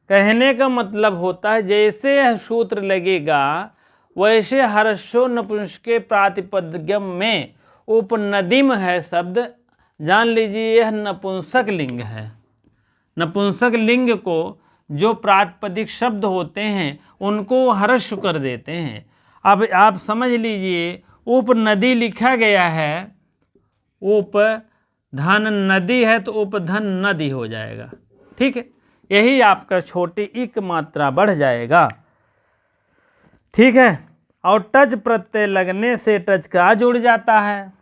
कहने का मतलब होता है जैसे सूत्र लगेगा वैसे हर्षो नपुंसके प्रातिपदिकम में उपनदिम है शब्द। जान लीजिए यह नपुंसक लिंग है। नपुंसक लिंग को जो प्रातिपदिक शब्द होते हैं उनको हर्ष कर देते हैं। अब आप समझ लीजिए, उपनदी लिखा गया है, उपधन नदी है तो उपधन नदी हो जाएगा, ठीक है। यही आपका छोटी इक मात्रा बढ़ जाएगा, ठीक है। और टच प्रत्यय लगने से टच का जुड़ जाता है।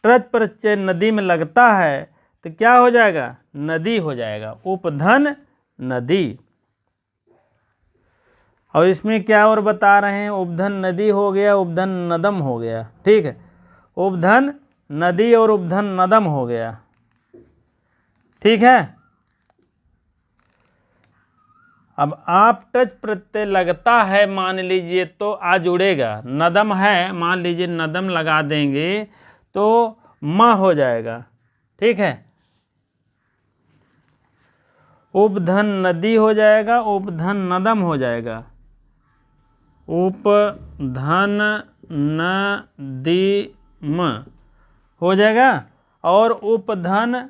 टच प्रत्यय नदी में लगता है तो क्या हो जाएगा, नदी हो जाएगा, उपधन नदी। और इसमें क्या और बता रहे हैं, उपधन नदी हो गया, उपधन नदम हो गया, ठीक है। उपधन नदी और उपधन नदम हो गया, ठीक है। अब आप टच प्रत्यय लगता है मान लीजिए तो आ जुड़ेगा, नदम है मान लीजिए नदम लगा देंगे तो म हो जाएगा, ठीक है। उपधन नदी हो जाएगा, उपधन नदम हो जाएगा, उपधन नदीम हो जाएगा। और उपधन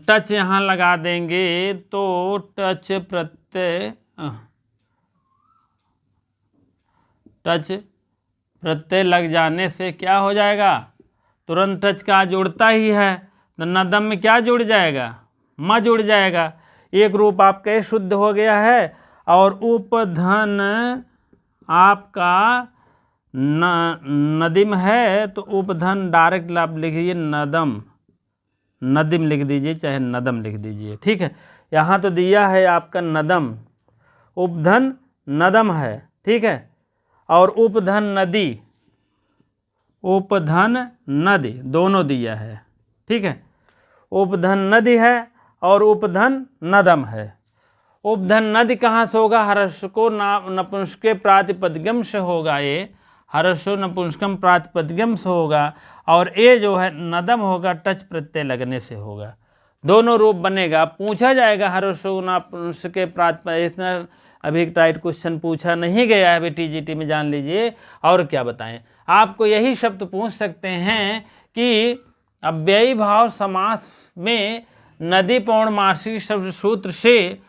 टच यहाँ लगा देंगे तो टच प्रत्यय लग जाने से क्या हो जाएगा, तुरंत टच का जुड़ता ही है, तो नदम में क्या जुड़ जाएगा, म जुड़ जाएगा। एक रूप आपका शुद्ध हो गया है। और उपधन आपका नदिम है तो उपधन डायरेक्ट आप लिखिए नदम, नदिम लिख दीजिए चाहे नदम लिख दीजिए, ठीक है। यहाँ तो दिया है आपका नदम, उपधन नदम है, ठीक है। और उपधन नदी, उपधन नदी दोनों दिया है, ठीक है। उपधन नदी है और उपधन नदम है। उपधन नदी कहाँ से होगा, हर्षको नपुंसके प्रातिपदिकम से होगा, ये हर्षो नपुंसकम प्रातिपदिकम से होगा, और ये जो है नदम होगा टच प्रत्यय लगने से होगा। दोनों रूप बनेगा। पूछा जाएगा हर्षो नपुंसके प्रातिपदिक, इतना अभी टाइट क्वेश्चन पूछा नहीं गया है अभी टीजीटी में, जान लीजिए। और क्या बताएं, आपको यही शब्द पूछ सकते हैं कि अव्ययी भाव समास में नदी पौर्णमासी शब्द सूत्र से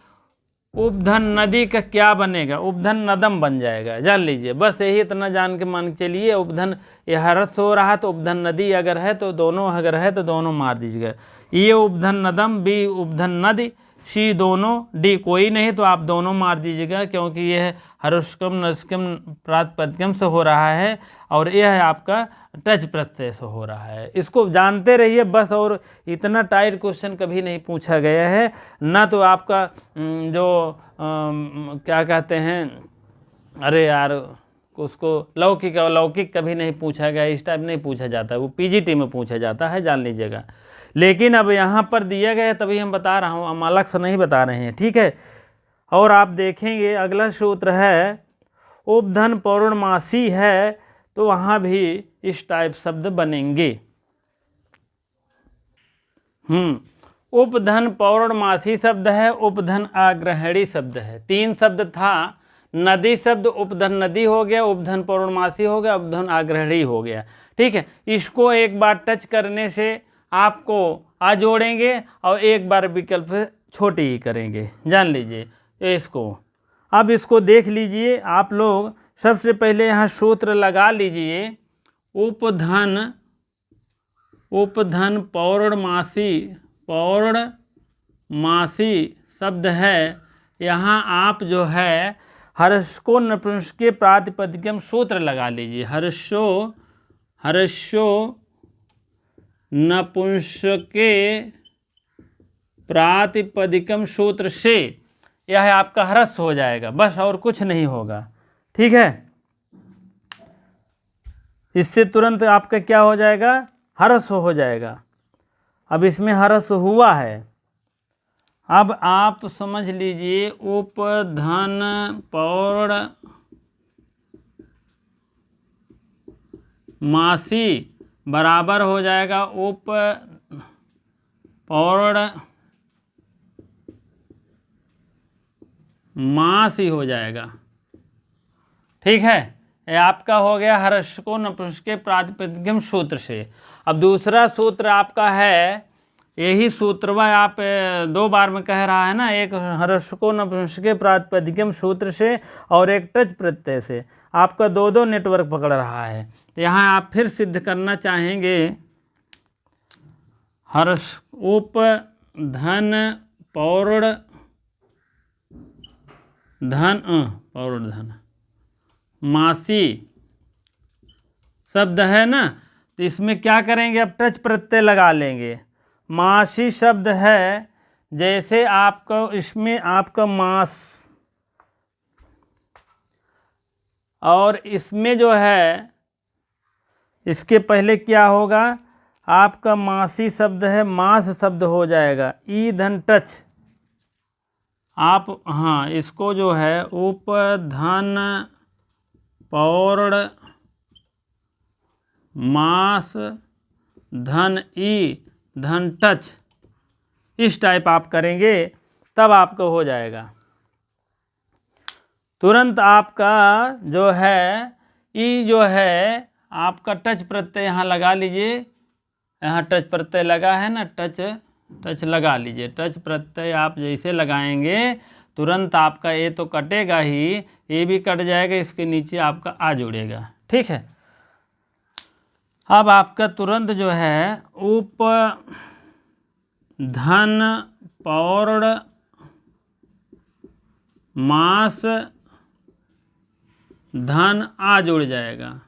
उपधन नदी का क्या बनेगा, उपधन नदम बन जाएगा, जान लीजिए। बस यही इतना जान के मान के चलिए। उपधन ये हरस हो रहा है तो उपधन नदी अगर है तो दोनों, अगर है तो दोनों मार दीजिएगा। ये उपधन नदम, बी उपधन नदी, सी दोनों, डी कोई नहीं तो आप दोनों मार दीजिएगा, क्योंकि यह हरुष्कम नस्कम प्रातिपदिकम से हो रहा है और यह है आपका टच प्रत्यय से हो रहा है। इसको जानते रहिए बस, और इतना टाइट क्वेश्चन कभी नहीं पूछा गया है ना। तो आपका जो क्या कहते हैं, अरे यार उसको लौकिक अलौकिक कभी नहीं पूछा गया, इस टाइप नहीं पूछा जाता, वो पीजीटी में पूछा जाता है, जान लीजिएगा। लेकिन अब यहाँ पर दिया गया है तभी हम बता रहा हूँ, हम अलग से नहीं बता रहे हैं, ठीक है। और आप देखेंगे अगला सूत्र है उपधन पौर्णमासी है, तो वहाँ भी इस टाइप शब्द बनेंगे। उपधन पौर्णमासी शब्द है, उपधन आग्रहणी शब्द है। 3 शब्द था, नदी शब्द उपधन नदी हो गया, उपधन पौर्णमासी हो गया, उपधन आग्रहणी हो गया, ठीक है। इसको एक बार टच करने से आपको आ जोड़ेंगे और एक बार विकल्प छोटी ही करेंगे, जान लीजिए इसको। अब इसको देख लीजिए आप लोग। सबसे पहले यहाँ सूत्र लगा लीजिए, उपधन पौर्णमासी, पौर्णमासी शब्द है। यहाँ आप जो है हर्षको नपुंसके प्रातिपदिकम सूत्र लगा लीजिए। हर्षो नपुंसके प्रातिपदिकम सूत्र से यह आपका हर्ष हो जाएगा, बस और कुछ नहीं होगा, ठीक है। इससे तुरंत आपका क्या हो जाएगा, हर्ष हो जाएगा। अब इसमें हर्ष हुआ है। अब आप समझ लीजिए उपधन पौर्णमासी बराबर हो जाएगा उप पौर्णमासी हो जाएगा, ठीक है। ये आपका हो गया हर्षको नपुंसके प्रातिपदिकम सूत्र से। अब दूसरा सूत्र आपका है, यही सूत्र वह आप 2 बार में कह रहा है ना, एक हर्षको नपुंसके प्रातिपदिकम सूत्र से और एक टच प्रत्यय से, आपका 2 नेटवर्क पकड़ रहा है। तो यहाँ आप फिर सिद्ध करना चाहेंगे हर्ष उपधन पौर्णमासी शब्द है ना, तो इसमें क्या करेंगे, अब टच प्रत्यय लगा लेंगे। मासी शब्द है, जैसे आपको इसमें आपका मास, और इसमें जो है इसके पहले क्या होगा, आपका मासी शब्द है, मास शब्द हो जाएगा, ई धन टच। आप हाँ इसको जो है उपधन पौर्णमास धन ई धन टच, इस टाइप आप करेंगे तब आपको हो जाएगा। तुरंत आपका जो है ई जो है आपका टच प्रत्यय यहाँ लगा लीजिए। यहाँ टच प्रत्यय लगा है ना, टच लगा लीजिए। टच प्रत्यय आप जैसे लगाएंगे तुरंत आपका ये तो कटेगा ही, ये भी कट जाएगा, इसके नीचे आपका आ जुड़ेगा, ठीक है। अब आपका तुरंत जो है उपधन पौर्णमास धन आ जुड़ जाएगा,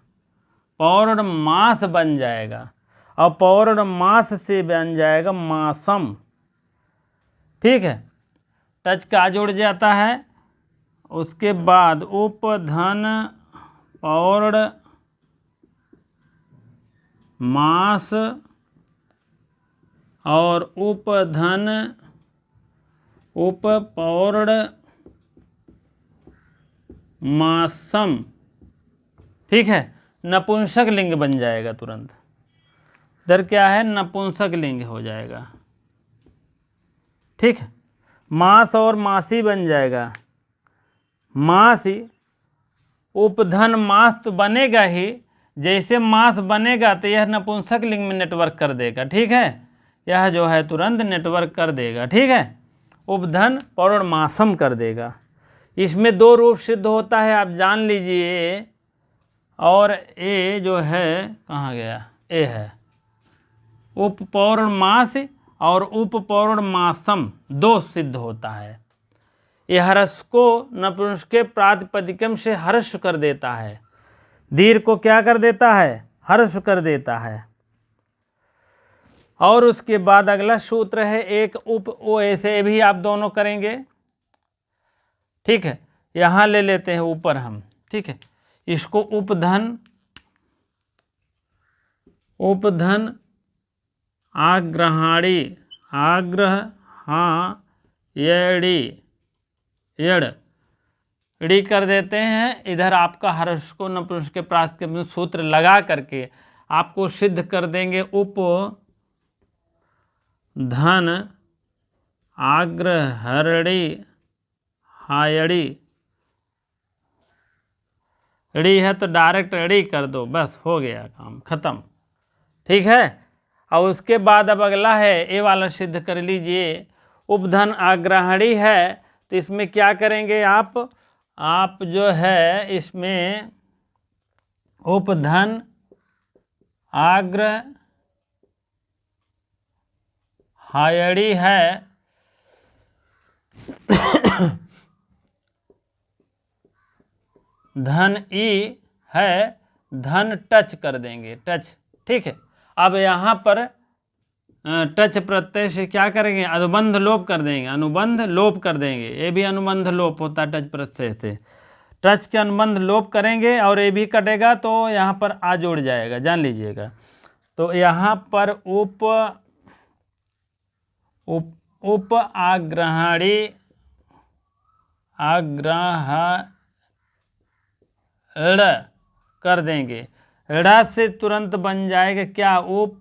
पौर्णमास बन जाएगा, और पौर्णमास से बन जाएगा मासम, ठीक है। टच का जुड़ जाता है, उसके बाद उपधन पौर्णमास और उपधन उपपौर्णमासम, ठीक है, नपुंसक लिंग बन जाएगा तुरंत। इधर क्या है, नपुंसक लिंग हो जाएगा, ठीक है। मास और मासी बन जाएगा, मासी, उपधन मास तो बनेगा ही, जैसे मास बनेगा तो यह नपुंसक लिंग में नेटवर्क कर देगा, ठीक है, यह जो है तुरंत नेटवर्क कर देगा, ठीक है, उपधन पौर्णमासम कर देगा। इसमें दो रूप सिद्ध होता है, आप जान लीजिए, और ए जो है कहाँ गया, ए है, उपपौर्णमास और उपपौर्णमासम दो सिद्ध होता है। यह हर्ष को नपुंसक के प्रातिपदिकम से हर्ष कर देता है, दीर्घ को क्या कर देता है, हर्ष कर देता है। और उसके बाद अगला सूत्र है एक उप ओ, ऐसे भी आप दोनों करेंगे, ठीक है। यहाँ ले लेते हैं ऊपर हम, ठीक है, इसको उपधन, उपधन आग्रहाणी, आग्रहायणी, ड़ी कर देते हैं। इधर आपका हर्ष को नपुंसक के प्रातिपदिक सूत्र लगा करके आपको सिद्ध कर देंगे, उप धन आग्रहणी हायड़ी, ड़ी है तो डायरेक्ट ड़ी कर दो, बस हो गया काम खत्म, ठीक है। और उसके बाद अब अगला है, ये वाला सिद्ध कर लीजिए, उपधन आग्रहणी है तो इसमें क्या करेंगे आप जो है इसमें उपधन आग्रहायणी है धन ई है, धन टच कर देंगे, टच, ठीक है। अब यहाँ पर टच प्रत्यय से क्या करेंगे, अनुबंध लोप कर देंगे, अनुबंध लोप कर देंगे, ये भी अनुबंध लोप होता है टच प्रत्यय से, टच के अनुबंध लोप करेंगे और ये भी कटेगा तो यहाँ पर आ जोड़ जाएगा, जान लीजिएगा। तो यहाँ पर उप आग्रहणी, आग्रहण कर देंगे, ड़ से तुरंत बन जाएगा क्या, उप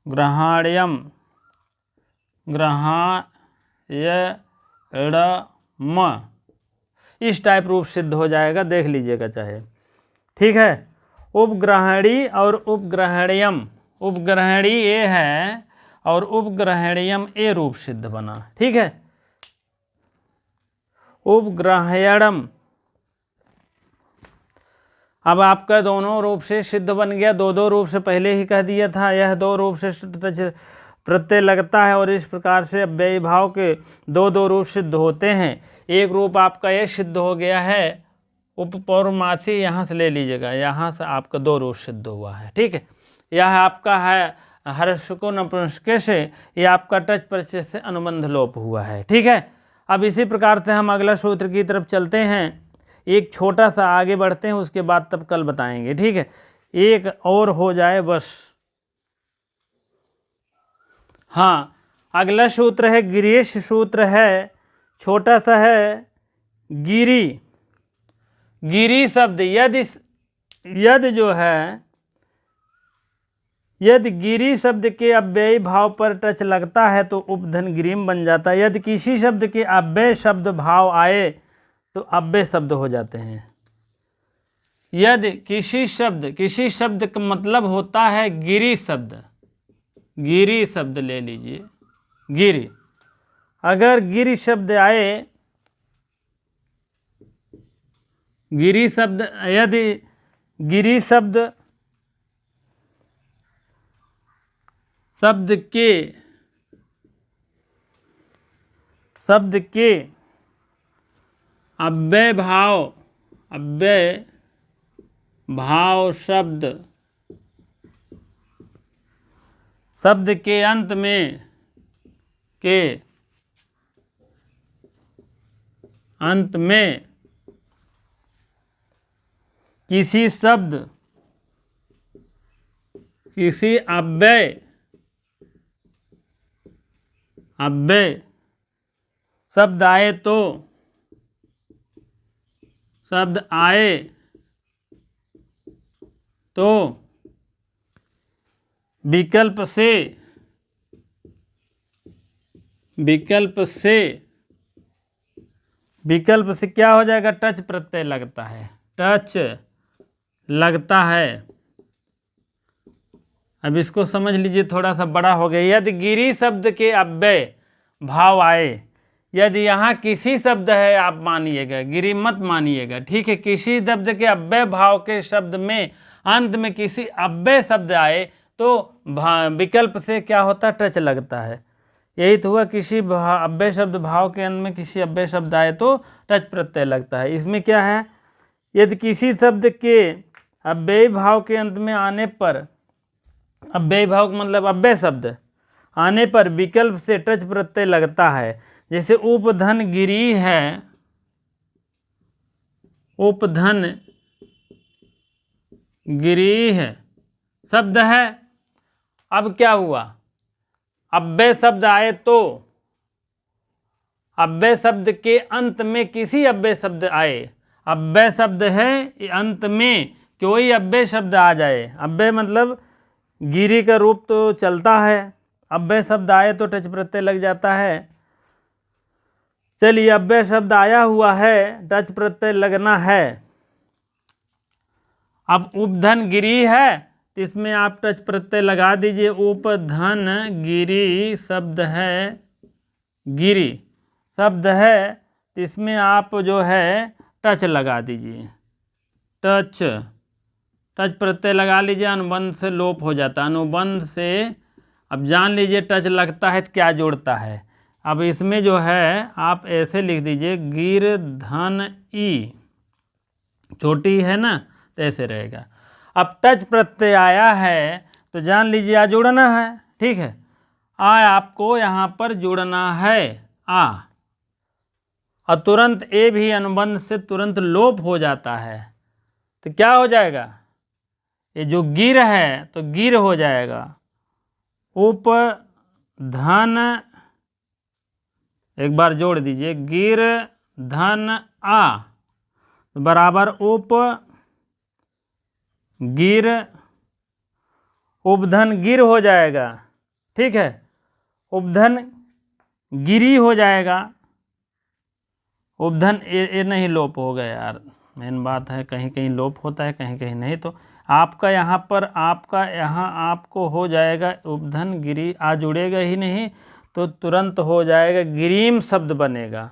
ग्रहाण्यम, ग्रहायणम, इस टाइप रूप सिद्ध हो जाएगा, देख लीजिएगा चाहे, ठीक है। उपग्रहणी और उपग्रहण्यम, उपग्रहणी ये है और उपग्रहण्यम ए रूप सिद्ध बना, ठीक है। उपग्रहण्यम अब आपका दोनों रूप से सिद्ध बन गया, दो रूप से पहले ही कह दिया था, यह दो रूप से प्रत्यय लगता है और इस प्रकार से अव्ययी भाव के दो रूप सिद्ध होते हैं। एक रूप आपका यह सिद्ध हो गया है उपपौर्णमासी, यहाँ से ले लीजिएगा, यहाँ से आपका दो रूप सिद्ध हुआ है, ठीक है। यह आपका है हर्ष को नपुंसक से, यह आपका टच प्रत्यय से अनुबंध लोप हुआ है, ठीक है। अब इसी प्रकार से हम अगला सूत्र की तरफ चलते हैं, एक छोटा सा आगे बढ़ते हैं, उसके बाद तब कल बताएंगे, ठीक है। एक और हो जाए बस। हाँ, अगला सूत्र है गिरीश सूत्र है, छोटा सा है, गिरी, गिरी शब्द यदि जो है, यदि गिरी शब्द के अव्ययी भाव पर टच लगता है तो उपधन गिरीम बन जाता है। यदि किसी शब्द के अव्यय शब्द भाव आए तो अव्यय शब्द हो जाते हैं। यदि किसी शब्द का मतलब होता है गिरी शब्द, गिरी शब्द ले लीजिए, गिरी, अगर गिरी शब्द आए, गिरी शब्द, यदि गिरी शब्द के अव्यय भाव शब्द के अंत में किसी अव्यय अव्यय शब्द आए तो, शब्द आए तो विकल्प से, विकल्प से, विकल्प से क्या हो जाएगा? टच प्रत्यय लगता है, टच लगता है। अब इसको समझ लीजिए, थोड़ा सा बड़ा हो गया। यदि गिरी शब्द के अव्यय भाव आए, यदि यहाँ किसी शब्द है, आप मानिएगा, गिरी मत मानिएगा, ठीक है। किसी शब्द के अव्यय भाव के शब्द में अंत में किसी अव्यय शब्द आए तो विकल्प से क्या होता है? टच लगता है। यही तो हुआ, किसी अव्यय शब्द भाव के अंत में किसी अव्यय शब्द आए तो टच प्रत्यय लगता है। इसमें क्या है? यदि किसी शब्द के अव्यय भाव के अंत में आने पर, अव्यय भाव मतलब अव्यय शब्द आने पर विकल्प से टच प्रत्यय लगता है। जैसे उपधन गिरी है, उपधन गिरी है शब्द है। अब क्या हुआ? अव्यय शब्द आए तो, अव्यय शब्द के अंत में किसी अव्यय शब्द आए, अव्यय शब्द है, अंत में कोई अव्यय शब्द आ जाए। अव्यय मतलब गिरी का रूप तो चलता है, अव्यय शब्द आए तो टच प्रत्यय लग जाता है। चलिए, अव्यय शब्द आया हुआ है, टच प्रत्यय लगना है। अब उपधन गिरी है, इसमें आप टच प्रत्यय लगा दीजिए। उपधन गिरी शब्द है, गिरी शब्द है, इसमें आप जो है टच लगा दीजिए, टच, टच प्रत्यय लगा लीजिए। अनुबंध से लोप हो जाता है, अनुबंध से। अब जान लीजिए टच लगता है तो क्या जोड़ता है। अब इसमें जो है आप ऐसे लिख दीजिए, गिर धन ई, छोटी है ना, तो ऐसे रहेगा। अब टच प्रत्यय आया है तो जान लीजिए आ जोड़ना है, ठीक है। आ आपको यहाँ पर जोड़ना है, आ, और तुरंत ए भी अनुबंध से तुरंत लोप हो जाता है, तो क्या हो जाएगा? ये जो गिर है तो गिर हो जाएगा। उप धन, एक बार जोड़ दीजिए, गिर धन आ बराबर उप गिर, उपधन गिर हो जाएगा, ठीक है। उपधन गिरी हो जाएगा। उपधन ए नहीं लोप हो गया यार, मेन बात है, कहीं कहीं लोप होता है, कहीं कहीं नहीं। तो आपका यहाँ पर, आपका यहाँ आपको हो जाएगा उपधन गिरी, आ जुड़ेगा ही नहीं तो तुरंत हो जाएगा, गिरीम शब्द बनेगा।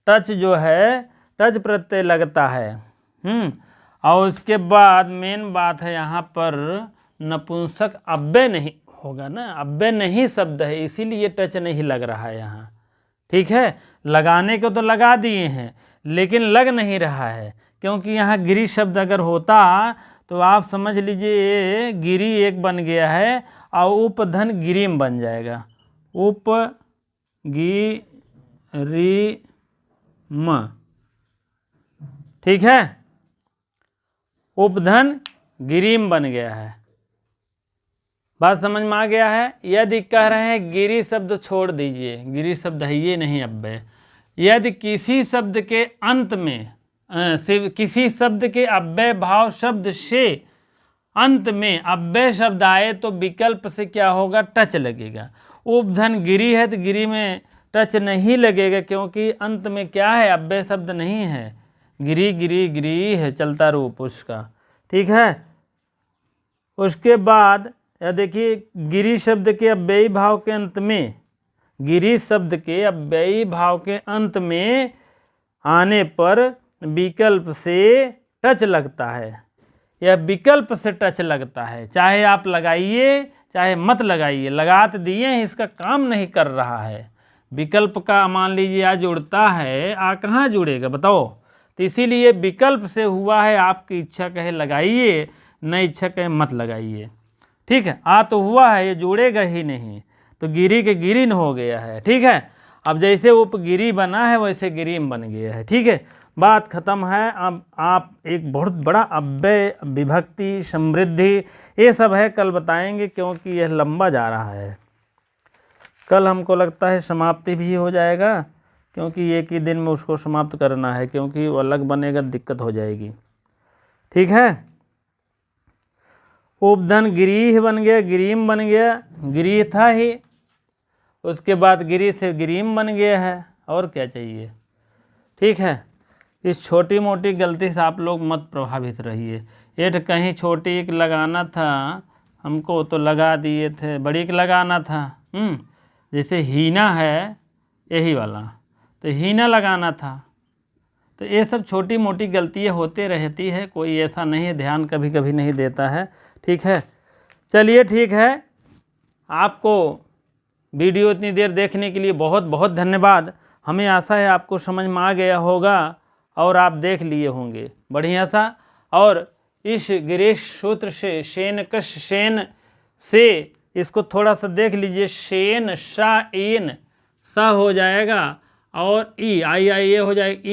टच जो है, टच प्रत्यय लगता है। और उसके बाद मेन बात है यहाँ पर नपुंसक अव्यय नहीं होगा ना, अव्यय नहीं शब्द है, इसीलिए टच नहीं लग रहा है यहाँ, ठीक है। लगाने को तो लगा दिए हैं लेकिन लग नहीं रहा है, क्योंकि यहाँ गिरी शब्द अगर होता तो आप समझ लीजिए गिरी एक बन गया है और उपधन गिरीम बन जाएगा, उप गिरी म, ठीक है। उपधन गिरीम बन गया है। बात समझ में आ गया है। यदि कह रहे हैं गिरी शब्द छोड़ दीजिए, गिरी शब्द है ये नहीं अव्यय। यदि किसी शब्द के अंत में किसी शब्द के अव्यय भाव शब्द से अंत में अव्यय शब्द आए तो विकल्प से क्या होगा? टच लगेगा। उपधन गिरी है तो गिरी में टच नहीं लगेगा, क्योंकि अंत में क्या है? अव्यय शब्द नहीं है, गिरी गिरी गिरी है चलता रूप उसका, ठीक है। उसके बाद या देखिए, गिरी शब्द के अव्ययी भाव के अंत में, गिरी शब्द के अव्ययी भाव के अंत में आने पर विकल्प से टच लगता है। यह विकल्प से टच लगता है, चाहे आप लगाइए चाहे मत लगाइए, लगा तो दिए हैं, इसका काम नहीं कर रहा है। विकल्प का मान लीजिए आ जुड़ता है, आ कहाँ जुड़ेगा बताओ? तो इसीलिए विकल्प से हुआ है, आपकी इच्छा कहे लगाइए, न इच्छा कहे मत लगाइए, ठीक है। आ तो हुआ है, ये जुड़ेगा ही नहीं, तो गिरी के गिरीन हो गया है, ठीक है। अब जैसे उपगिरी बना है वैसे गिरीम बन गया है, ठीक है। बात खत्म है। अब आप एक बहुत बड़ा अव्यय, विभक्ति, समृद्धि, ये सब है, कल बताएंगे क्योंकि यह लंबा जा रहा है। कल हमको लगता है समाप्ति भी हो जाएगा, क्योंकि एक ही दिन में उसको समाप्त करना है, क्योंकि वो अलग बनेगा दिक्कत हो जाएगी। ठीक है, उपधन गिरीह बन गया, गिरीम बन गया, गिरीह था ही, उसके बाद गिरी से गिरीम बन गया है, और क्या चाहिए। ठीक है, इस छोटी मोटी गलती से आप लोग मत प्रभावित रहिए। एठ कहीं छोटी एक लगाना था हमको तो लगा दिए थे, बड़ी एक लगाना था। जैसे हीना है यही वाला, तो हीना लगाना था। तो ये सब छोटी मोटी गलतियाँ होते रहती है, कोई ऐसा नहीं है, ध्यान कभी कभी नहीं देता है। ठीक है, चलिए ठीक है, आपको वीडियो इतनी देर देखने के लिए बहुत बहुत धन्यवाद। हमें आशा है आपको समझ में आ गया होगा और आप देख लिए होंगे बढ़िया सा। और इस गिरीश सूत्र से शेन कश शेन से इसको थोड़ा सा देख लीजिए, शेन शा इन सा हो जाएगा और ई आई आई ए हो जाएगा,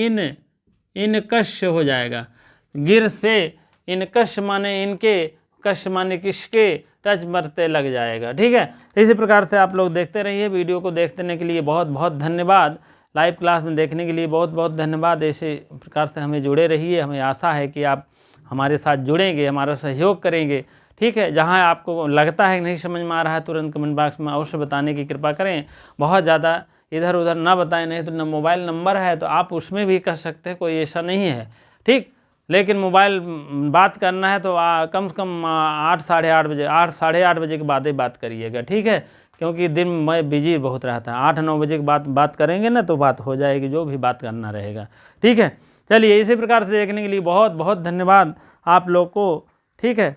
इन कश हो जाएगा। गिर से इन कश माने इनके, कश माने किसके, टच मरते लग जाएगा। ठीक है, इसी प्रकार से आप लोग देखते रहिए। वीडियो को देखने के लिए बहुत बहुत धन्यवाद। लाइव क्लास में देखने के लिए बहुत बहुत धन्यवाद। ऐसे प्रकार से हमें जुड़े रहिए। हमें आशा है कि आप हमारे साथ जुड़ेंगे, हमारा सहयोग करेंगे। ठीक है, जहाँ आपको लगता है कि नहीं समझ में आ रहा है तुरंत कमेंट बॉक्स में अवश्य बताने की कृपा करें। बहुत ज़्यादा इधर उधर ना बताएं, नहीं तो मोबाइल नंबर है तो आप उसमें भी कर सकते हैं, कोई ऐसा नहीं है। ठीक, लेकिन मोबाइल बात करना है तो कम से कम 8 साढ़े 8 बजे, 8 साढ़े 8 बजे के बाद ही बात करिएगा। ठीक है, क्योंकि दिन में बिजी बहुत रहता है। 8-9 बजे के बाद बात करेंगे ना तो बात हो जाएगी, जो भी बात करना रहेगा। ठीक है, चलिए इसी प्रकार से देखने के लिए बहुत बहुत धन्यवाद आप लोग को। ठीक है।